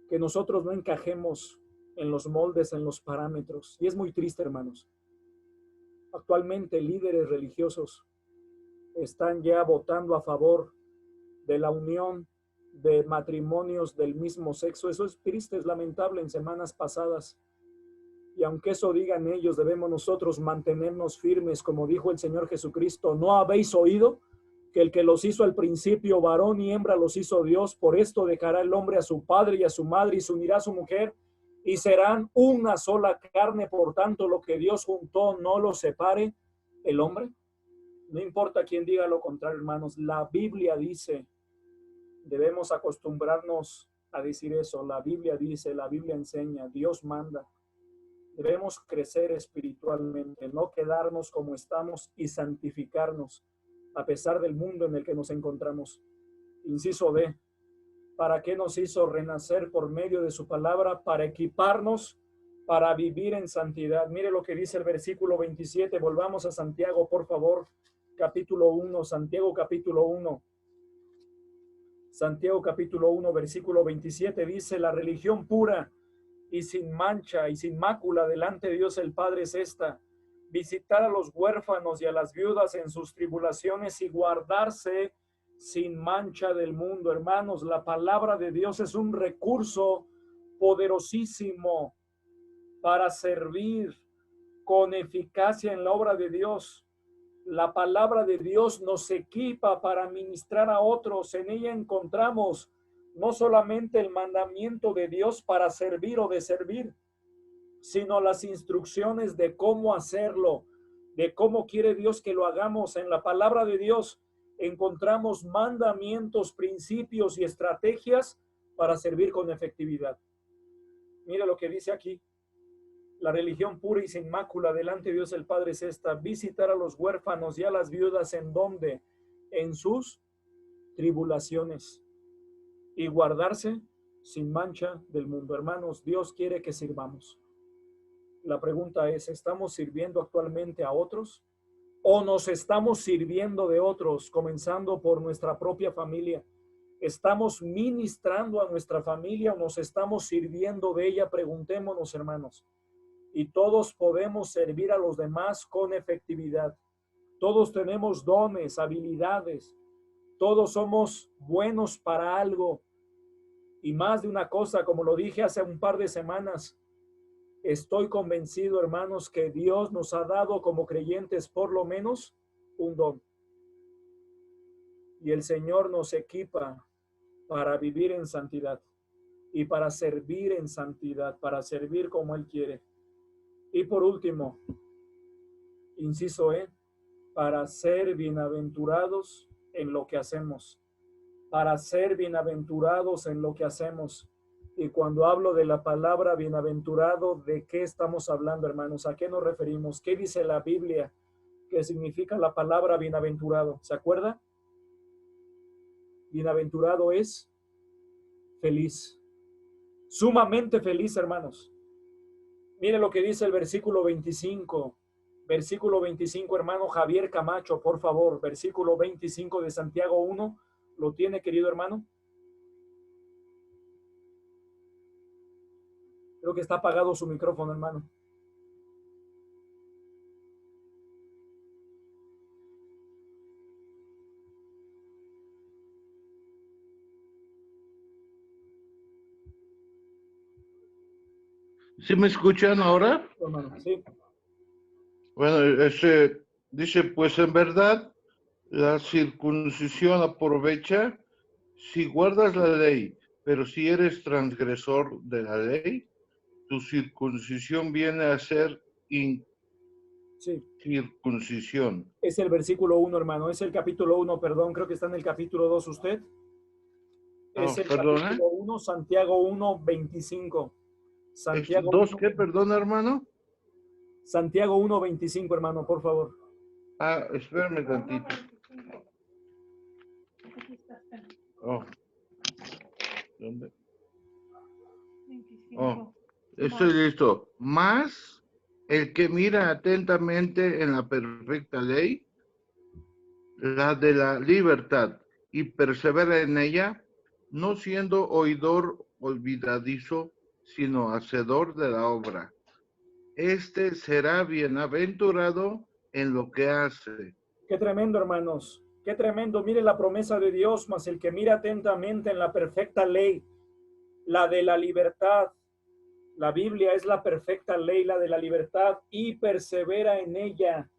Que nosotros no encajemos en los moldes, en los parámetros. Y es muy triste, hermanos. Actualmente líderes religiosos están ya votando a favor de la unión de matrimonios del mismo sexo. Eso es triste, es lamentable. En semanas pasadas, y aunque eso digan ellos, debemos nosotros mantenernos firmes, como dijo el Señor Jesucristo: ¿no habéis oído que el que los hizo al principio, varón y hembra, los hizo Dios? Por esto dejará el hombre a su padre y a su madre y se unirá a su mujer y serán una sola carne. Por tanto, lo que Dios juntó, no lo separe el hombre. No importa quién diga lo contrario, hermanos. La Biblia dice, debemos acostumbrarnos a decir eso. La Biblia dice, la Biblia enseña, Dios manda. Debemos crecer espiritualmente, no quedarnos como estamos y santificarnos a pesar del mundo en el que nos encontramos. Inciso D, ¿para qué nos hizo renacer por medio de su palabra? Para equiparnos, para vivir en santidad. Mire lo que dice el versículo 27. Volvamos a Santiago, por favor. Capítulo 1, Santiago capítulo 1. Santiago capítulo 1, versículo 27 dice: la religión pura y sin mancha y sin mácula delante de Dios el Padre es esta: visitar a los huérfanos y a las viudas en sus tribulaciones y guardarse sin mancha del mundo. Hermanos, la palabra de Dios es un recurso poderosísimo para servir con eficacia en la obra de Dios. La palabra de Dios nos equipa para ministrar a otros. En ella encontramos no solamente el mandamiento de Dios para servir o de servir, sino las instrucciones de cómo hacerlo, de cómo quiere Dios que lo hagamos. En la palabra de Dios encontramos mandamientos, principios y estrategias para servir con efectividad. Mira lo que dice aquí: la religión pura y sin mácula delante de Dios el Padre es esta: visitar a los huérfanos y a las viudas en donde, en sus tribulaciones, y guardarse sin mancha del mundo. Hermanos, Dios quiere que sirvamos. La pregunta es, ¿estamos sirviendo actualmente a otros? ¿O nos estamos sirviendo de otros, comenzando por nuestra propia familia? ¿Estamos ministrando a nuestra familia o nos estamos sirviendo de ella? Preguntémonos, hermanos. Y todos podemos servir a los demás con efectividad. Todos tenemos dones, habilidades. Todos somos buenos para algo. Y más de una cosa, como lo dije hace un par de semanas, estoy convencido, hermanos, que Dios nos ha dado como creyentes por lo menos un don. Y el Señor nos equipa para vivir en santidad y para servir en santidad, para servir como Él quiere. Y por último, inciso E, para ser bienaventurados en lo que hacemos. Para ser bienaventurados en lo que hacemos. Y cuando hablo de la palabra bienaventurado, ¿de qué estamos hablando, hermanos? ¿A qué nos referimos? ¿Qué dice la Biblia que significa la palabra bienaventurado? ¿Se acuerda? Bienaventurado es feliz. Sumamente feliz, hermanos. Mire lo que dice el versículo 25. Versículo 25, hermano Javier Camacho, por favor. Versículo 25 de Santiago 1. ¿Lo tiene, querido hermano? Creo que está apagado su micrófono, hermano. ¿Sí me escuchan ahora? Hermano, sí. Bueno, dice, pues en verdad, la circuncisión aprovecha si guardas la ley, pero si eres transgresor de la ley, tu circuncisión viene a ser incircuncisión. Es el versículo 1, hermano. Es el capítulo 1, perdón. Creo que está en el capítulo 2 usted. Es el capítulo 1, Santiago 1, 25. Santiago ¿Dos qué? Perdón, hermano. Santiago 1, 25, hermano, por favor. Ah, espérame tantito. Oh. ¿Dónde? Oh, estoy listo. Más el que mira atentamente en la perfecta ley, la de la libertad, y persevera en ella, no siendo oidor olvidadizo, sino hacedor de la obra. Este será bienaventurado en lo que hace. Qué tremendo, hermanos. Qué tremendo. Mire la promesa de Dios, mas el que mira atentamente en la perfecta ley, la de la libertad. La Biblia es la perfecta ley, la de la libertad, y persevera en ella,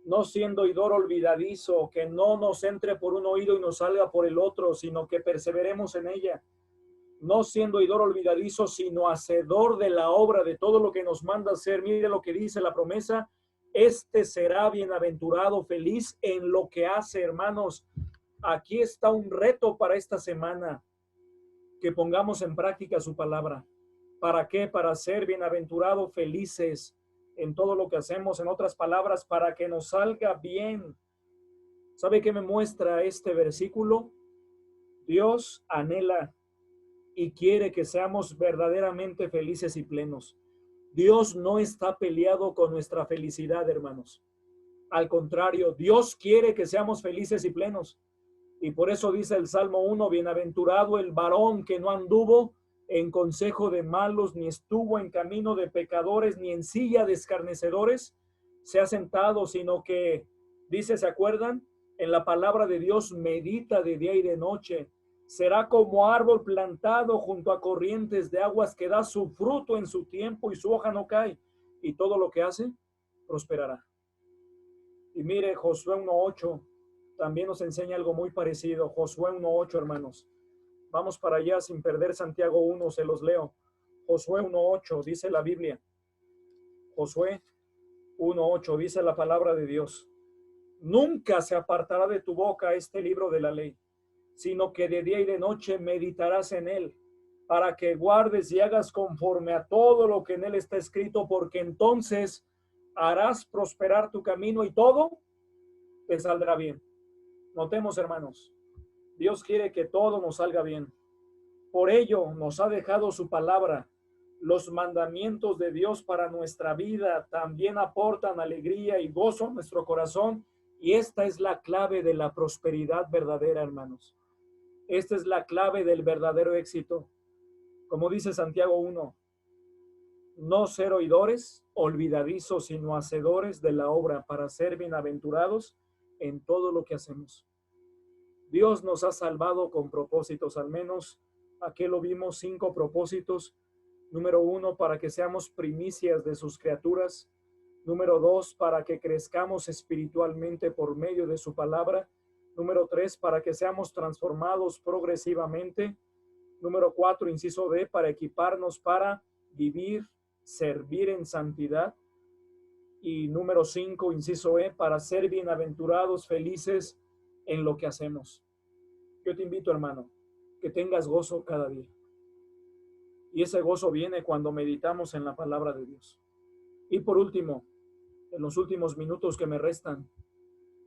no siendo oidor olvidadizo, que no nos entre por un oído y nos salga por el otro, sino que perseveremos en ella. No siendo oidor olvidadizo, sino hacedor de la obra, de todo lo que nos manda hacer. Mire lo que dice la promesa. Este será bienaventurado, feliz en lo que hace, hermanos. Aquí está un reto para esta semana, que pongamos en práctica su palabra. ¿Para qué? Para ser bienaventurado, felices en todo lo que hacemos. En otras palabras, para que nos salga bien. ¿Sabe qué me muestra este versículo? Dios anhela y quiere que seamos verdaderamente felices y plenos. Dios no está peleado con nuestra felicidad, hermanos. Al contrario, Dios quiere que seamos felices y plenos. Y por eso dice el Salmo 1, bienaventurado el varón que no anduvo en consejo de malos, ni estuvo en camino de pecadores, ni en silla de escarnecedores se ha sentado, sino que, dice, ¿se acuerdan? En la palabra de Dios medita de día y de noche. Será como árbol plantado junto a corrientes de aguas que da su fruto en su tiempo y su hoja no cae. Y todo lo que hace, prosperará. Y mire, Josué 1:8 también nos enseña algo muy parecido. Josué 1:8, hermanos. Vamos para allá sin perder Santiago 1, se los leo. Josué 1:8, dice la Biblia. Josué 1:8, dice la palabra de Dios. Nunca se apartará de tu boca este libro de la ley, sino que de día y de noche meditarás en él, para que guardes y hagas conforme a todo lo que en él está escrito, porque entonces harás prosperar tu camino y todo te saldrá bien. Notemos, hermanos, Dios quiere que todo nos salga bien. Por ello nos ha dejado su palabra. Los mandamientos de Dios para nuestra vida también aportan alegría y gozo a nuestro corazón, y esta es la clave de la prosperidad verdadera, hermanos. Esta es la clave del verdadero éxito. Como dice Santiago 1, no ser oidores, olvidadizos, sino hacedores de la obra, para ser bienaventurados en todo lo que hacemos. Dios nos ha salvado con propósitos, al menos aquí lo vimos, 5 propósitos. Número 1, para que seamos primicias de sus criaturas. Número 2, para que crezcamos espiritualmente por medio de su palabra. Número 3, para que seamos transformados progresivamente. Número 4, inciso D, para equiparnos para vivir, servir en santidad. Y número 5, inciso E, para ser bienaventurados, felices en lo que hacemos. Yo te invito, hermano, que tengas gozo cada día. Y ese gozo viene cuando meditamos en la palabra de Dios. Y por último, en los últimos minutos que me restan,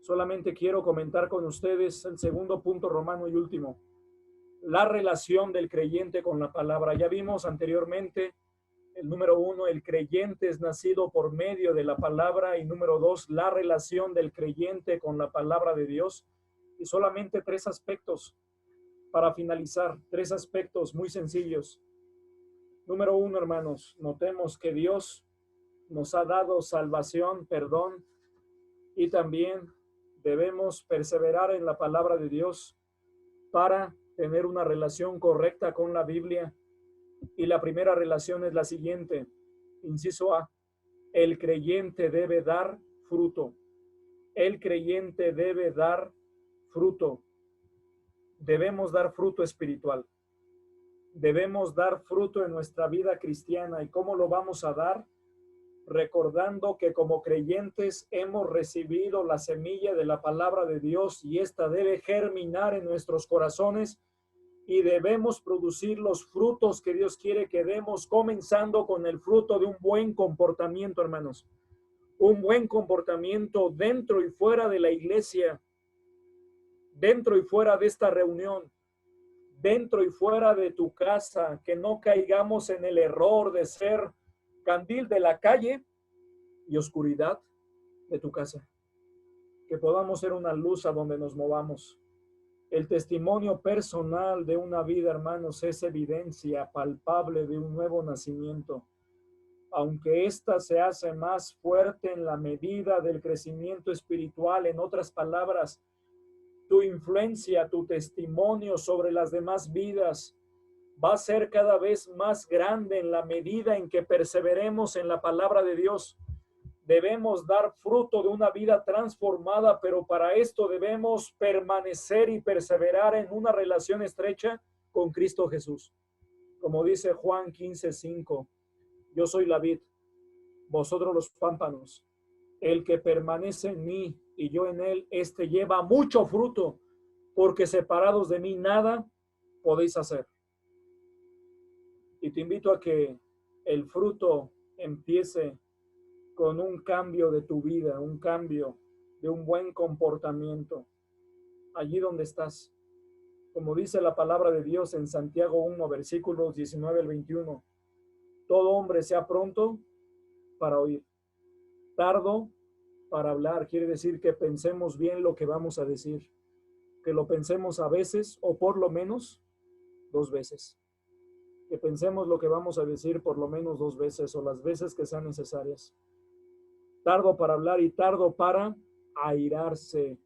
solamente quiero comentar con ustedes el segundo punto romano y último, la relación del creyente con la palabra. Ya vimos anteriormente el número 1, el creyente es nacido por medio de la palabra, y número 2, la relación del creyente con la palabra de Dios. Y solamente 3 aspectos Para finalizar, 3 aspectos muy sencillos. Número 1, hermanos, notemos que Dios nos ha dado salvación, perdón, y también debemos perseverar en la palabra de Dios para tener una relación correcta con la Biblia. Y la primera relación es la siguiente, inciso A, el creyente debe dar fruto. El creyente debe dar fruto. Debemos dar fruto espiritual. Debemos dar fruto en nuestra vida cristiana. ¿Y cómo lo vamos a dar? Recordando que como creyentes hemos recibido la semilla de la palabra de Dios y esta debe germinar en nuestros corazones y debemos producir los frutos que Dios quiere que demos, comenzando con el fruto de un buen comportamiento, hermanos. Un buen comportamiento dentro y fuera de la iglesia, dentro y fuera de esta reunión, dentro y fuera de tu casa, que no caigamos en el error de ser candil de la calle y oscuridad de tu casa. Que podamos ser una luz a donde nos movamos. El testimonio personal de una vida, hermanos, es evidencia palpable de un nuevo nacimiento. Aunque ésta se hace más fuerte en la medida del crecimiento espiritual, en otras palabras, tu influencia, tu testimonio sobre las demás vidas va a ser cada vez más grande en la medida en que perseveremos en la palabra de Dios. Debemos dar fruto de una vida transformada, pero para esto debemos permanecer y perseverar en una relación estrecha con Cristo Jesús. Como dice Juan 15:5, yo soy la vid, vosotros los pámpanos. El que permanece en mí y yo en él, este lleva mucho fruto, porque separados de mí nada podéis hacer. Y te invito a que el fruto empiece con un cambio de tu vida, un cambio de un buen comportamiento, allí donde estás. Como dice la palabra de Dios en Santiago 1, versículos 19 al 21, todo hombre sea pronto para oír, tardo para hablar. Quiere decir que pensemos bien lo que vamos a decir, que lo pensemos a veces o por lo menos 2 veces. Que pensemos lo que vamos a decir por lo menos 2 veces o las veces que sean necesarias. Tardo para hablar y tardo para airarse.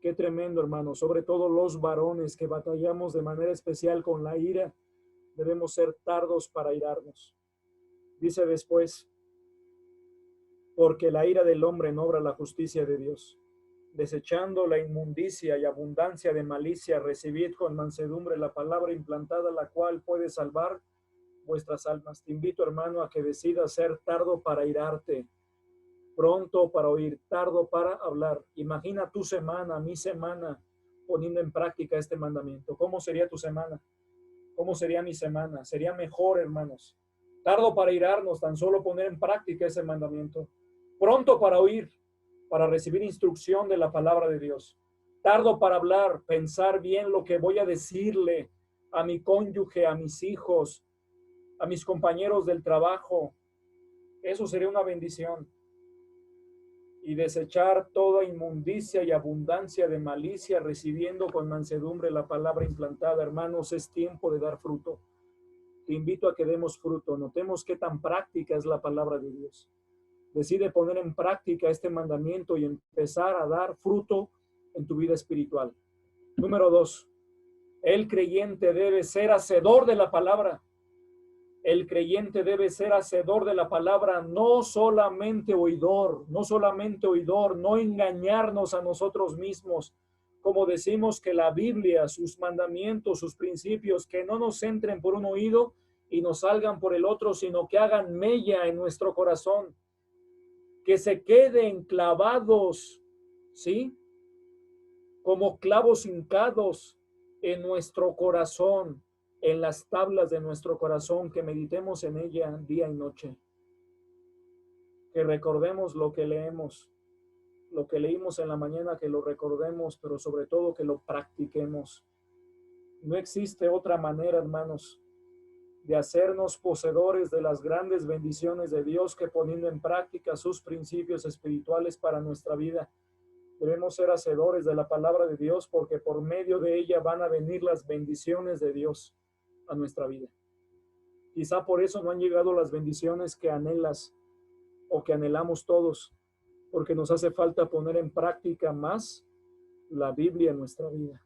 Qué tremendo, hermano. Sobre todo los varones que batallamos de manera especial con la ira, debemos ser tardos para airarnos. Dice después, porque la ira del hombre no obra la justicia de Dios. Desechando la inmundicia y abundancia de malicia, recibid con mansedumbre la palabra implantada, la cual puede salvar vuestras almas. Te invito, hermano, a que decidas ser tardo para airarte, pronto para oír, tardo para hablar. Imagina tu semana, mi semana, poniendo en práctica este mandamiento. ¿Cómo sería tu semana? ¿Cómo sería mi semana? Sería mejor, hermanos. Tardo para airarnos, tan solo poner en práctica ese mandamiento. Pronto para oír, para recibir instrucción de la palabra de Dios. Tardo para hablar, pensar bien lo que voy a decirle a mi cónyuge, a mis hijos, a mis compañeros del trabajo. Eso sería una bendición. Y desechar toda inmundicia y abundancia de malicia, recibiendo con mansedumbre la palabra implantada. Hermanos, es tiempo de dar fruto. Te invito a que demos fruto. Notemos qué tan práctica es la palabra de Dios. Decide poner en práctica este mandamiento y empezar a dar fruto en tu vida espiritual. Número 2, el creyente debe ser hacedor de la palabra. El creyente debe ser hacedor de la palabra, no solamente oidor, no engañarnos a nosotros mismos. Como decimos que la Biblia, sus mandamientos, sus principios, que no nos entren por un oído y nos salgan por el otro, sino que hagan mella en nuestro corazón, que se queden clavados, ¿sí? Como clavos hincados en nuestro corazón, en las tablas de nuestro corazón, que meditemos en ella día y noche. Que recordemos lo que leemos, lo que leímos en la mañana, que lo recordemos, pero sobre todo que lo practiquemos. No existe otra manera, hermanos, de hacernos poseedores de las grandes bendiciones de Dios que poniendo en práctica sus principios espirituales para nuestra vida. Debemos ser hacedores de la palabra de Dios porque por medio de ella van a venir las bendiciones de Dios a nuestra vida. Quizá por eso no han llegado las bendiciones que anhelas o que anhelamos todos, porque nos hace falta poner en práctica más la Biblia en nuestra vida.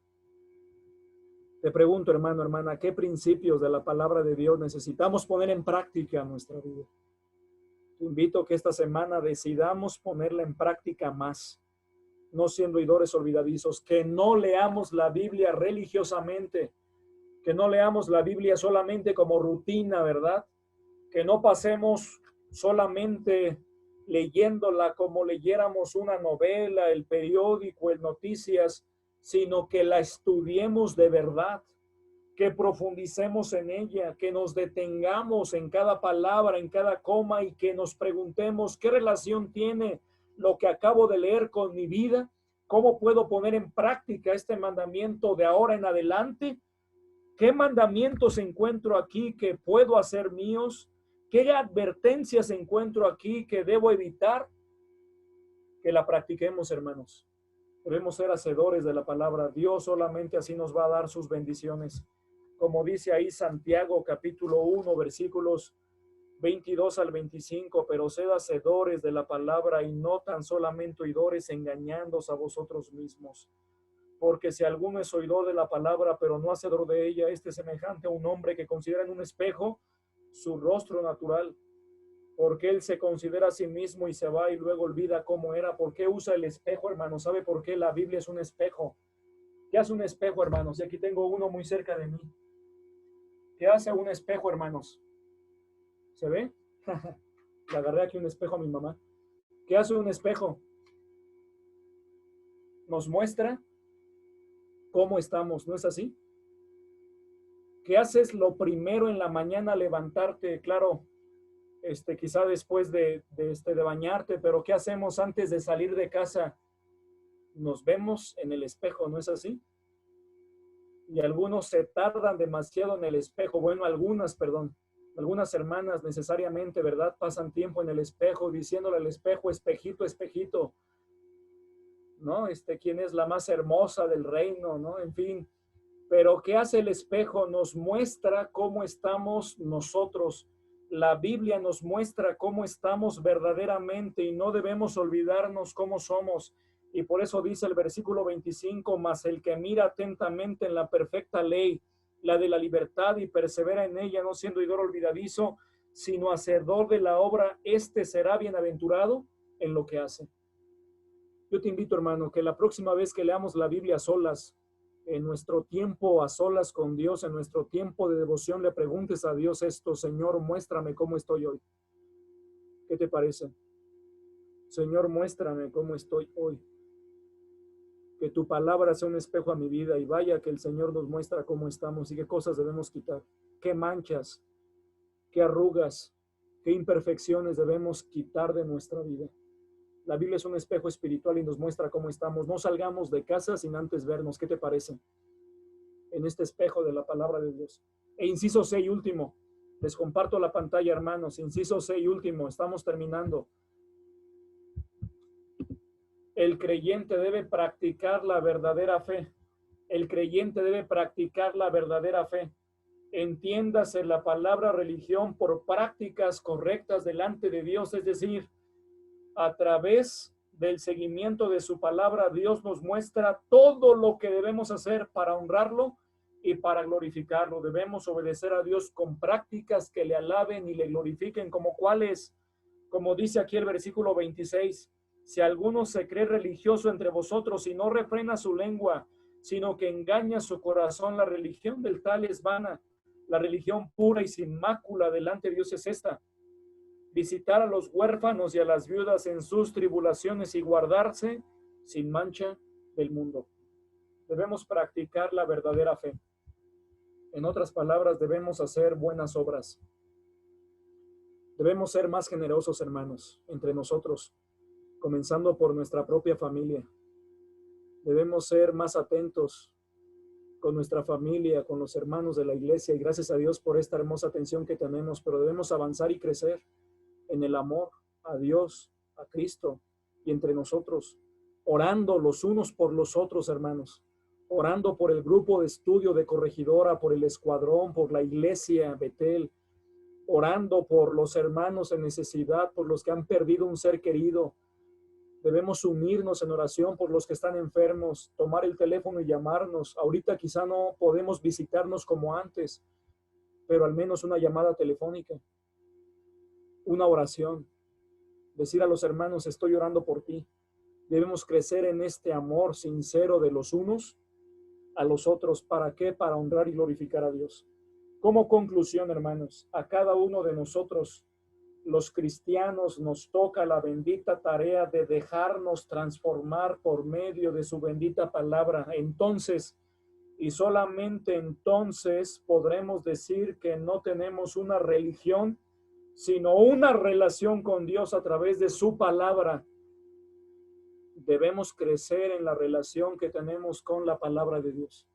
Te pregunto, hermano, hermana, ¿qué principios de la palabra de Dios necesitamos poner en práctica en nuestra vida? Te invito a que esta semana decidamos ponerla en práctica más, no siendo oidores olvidadizos, que no leamos la Biblia religiosamente, que no leamos la Biblia solamente como rutina, ¿verdad? Que no pasemos solamente leyéndola como leyéramos una novela, el periódico, el noticias, sino que la estudiemos de verdad, que profundicemos en ella, que nos detengamos en cada palabra, en cada coma y que nos preguntemos qué relación tiene lo que acabo de leer con mi vida, cómo puedo poner en práctica este mandamiento de ahora en adelante, qué mandamientos encuentro aquí que puedo hacer míos, qué advertencias encuentro aquí que debo evitar, que la practiquemos, hermanos. Debemos ser hacedores de la palabra. Dios solamente así nos va a dar sus bendiciones. Como dice ahí Santiago capítulo 1, versículos 22 al 25, pero sed hacedores de la palabra y no tan solamente oidores, engañándoos a vosotros mismos. Porque si alguno es oidor de la palabra, pero no hacedor de ella, este es semejante a un hombre que considera en un espejo su rostro natural, porque él se considera a sí mismo y se va y luego olvida cómo era. ¿Por qué usa el espejo, hermano? ¿Sabe por qué la Biblia es un espejo? ¿Qué hace un espejo, hermanos? Y aquí tengo uno muy cerca de mí. ¿Qué hace un espejo, hermanos? ¿Se ve? Le agarré aquí un espejo a mi mamá. ¿Qué hace un espejo? Nos muestra cómo estamos, ¿no es así? ¿Qué haces lo primero en la mañana? Levantarte, claro, quizá después de bañarte, pero ¿qué hacemos antes de salir de casa? Nos vemos en el espejo, ¿no es así? Y algunos se tardan demasiado en el espejo. Bueno, algunas hermanas necesariamente, ¿verdad? Pasan tiempo en el espejo diciéndole al espejo, espejito, espejito, ¿no? ¿Quién es la más hermosa del reino, ¿no? En fin. Pero ¿qué hace el espejo? Nos muestra cómo estamos nosotros. La Biblia nos muestra cómo estamos verdaderamente y no debemos olvidarnos cómo somos. Y por eso dice el versículo 25, mas el que mira atentamente en la perfecta ley, la de la libertad, y persevera en ella, no siendo oidor olvidadizo, sino hacedor de la obra, este será bienaventurado en lo que hace. Yo te invito, hermano, que la próxima vez que leamos la Biblia a solas, en nuestro tiempo a solas con Dios, en nuestro tiempo de devoción, le preguntes a Dios esto: Señor, muéstrame cómo estoy hoy. ¿Qué te parece? Señor, muéstrame cómo estoy hoy. Que tu palabra sea un espejo a mi vida, y vaya que el Señor nos muestra cómo estamos y qué cosas debemos quitar, qué manchas, qué arrugas, qué imperfecciones debemos quitar de nuestra vida. La Biblia es un espejo espiritual y nos muestra cómo estamos. No salgamos de casa sin antes vernos. ¿Qué te parece? En este espejo de la palabra de Dios. E inciso 6 y último. Les comparto la pantalla, hermanos. Inciso 6 y último. Estamos terminando. El creyente debe practicar la verdadera fe. El creyente debe practicar la verdadera fe. Entiéndase la palabra religión por prácticas correctas delante de Dios, es decir, a través del seguimiento de su palabra, Dios nos muestra todo lo que debemos hacer para honrarlo y para glorificarlo. Debemos obedecer a Dios con prácticas que le alaben y le glorifiquen, como cuáles, como dice aquí el versículo 26, si alguno se cree religioso entre vosotros y no refrena su lengua, sino que engaña su corazón, la religión del tal es vana. La religión pura y sin mácula delante de Dios es esta: visitar a los huérfanos y a las viudas en sus tribulaciones y guardarse sin mancha del mundo. Debemos practicar la verdadera fe. En otras palabras, debemos hacer buenas obras. Debemos ser más generosos, hermanos, entre nosotros, comenzando por nuestra propia familia. Debemos ser más atentos con nuestra familia, con los hermanos de la iglesia, y gracias a Dios por esta hermosa atención que tenemos, pero debemos avanzar y crecer en el amor a Dios, a Cristo y entre nosotros. orando los unos por los otros, hermanos, orando por el grupo de estudio de Corregidora, por el escuadrón, por la iglesia Betel, orando por los hermanos en necesidad, por los que han perdido un ser querido. Debemos unirnos en oración por los que están enfermos, tomar el teléfono y llamarnos. Ahorita quizá no podemos visitarnos como antes, pero al menos una llamada telefónica, una oración, decir a los hermanos, estoy orando por ti. Debemos crecer en este amor sincero de los unos a los otros. ¿Para qué? Para honrar y glorificar a Dios. Como conclusión, hermanos, a cada uno de nosotros, los cristianos, nos toca la bendita tarea de dejarnos transformar por medio de su bendita palabra. Entonces, y solamente entonces, podremos decir que no tenemos una religión, sino una relación con Dios a través de su palabra. Debemos crecer en la relación que tenemos con la palabra de Dios.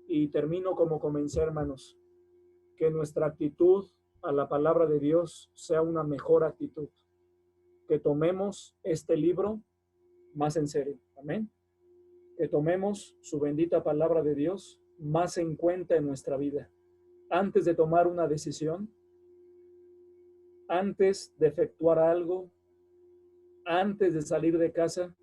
Y termino como comencé, hermanos, que nuestra actitud a la palabra de Dios sea una mejor actitud, que tomemos este libro más en serio, amén, que tomemos su bendita palabra de Dios más en cuenta en nuestra vida, antes de tomar una decisión, antes de efectuar algo, antes de salir de casa,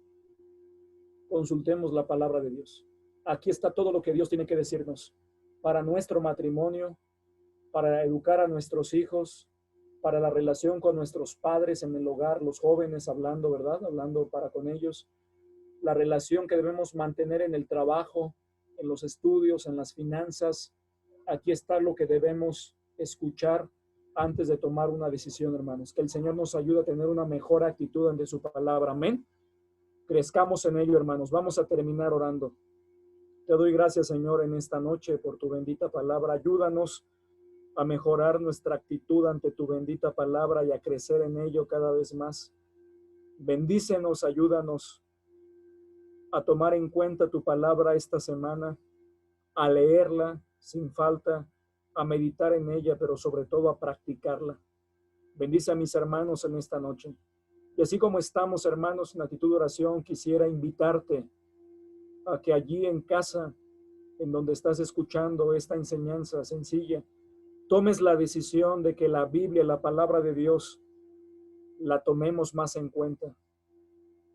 consultemos la palabra de Dios. Aquí está todo lo que Dios tiene que decirnos para nuestro matrimonio, para educar a nuestros hijos, para la relación con nuestros padres en el hogar, los jóvenes hablando, ¿verdad? Hablando para con ellos, la relación que debemos mantener en el trabajo, en los estudios, en las finanzas. Aquí está lo que debemos escuchar antes de tomar una decisión, hermanos. Que el Señor nos ayude a tener una mejor actitud ante su palabra. Amén. Crezcamos en ello, hermanos. Vamos a terminar orando. Te doy gracias, Señor, en esta noche por tu bendita palabra. Ayúdanos a mejorar nuestra actitud ante tu bendita palabra y a crecer en ello cada vez más. Bendícenos, ayúdanos a tomar en cuenta tu palabra esta semana, a leerla sin falta, a meditar en ella, pero sobre todo a practicarla. Bendice a mis hermanos en esta noche. Y así como estamos, hermanos, en actitud de oración, quisiera invitarte a que allí en casa, en donde estás escuchando esta enseñanza sencilla, tomes la decisión de que la Biblia, la palabra de Dios, la tomemos más en cuenta,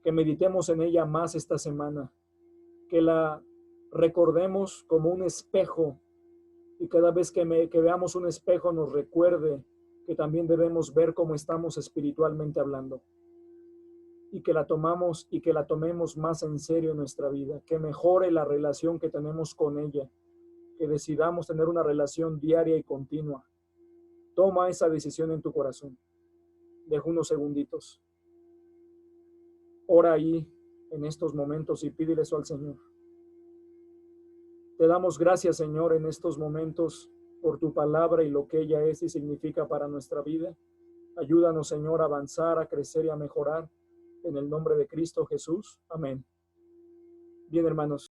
que meditemos en ella más esta semana, que la recordemos como un espejo y cada vez que veamos un espejo nos recuerde que también debemos ver cómo estamos espiritualmente hablando y que la tomemos más en serio en nuestra vida, que mejore la relación que tenemos con ella, que decidamos tener una relación diaria y continua. Toma esa decisión en tu corazón. Deja unos segunditos. Ora ahí en estos momentos y pídele eso al Señor. Te damos gracias, Señor, en estos momentos por tu palabra y lo que ella es y significa para nuestra vida. Ayúdanos, Señor, a avanzar, a crecer y a mejorar. En el nombre de Cristo Jesús. Amén. Bien, hermanos.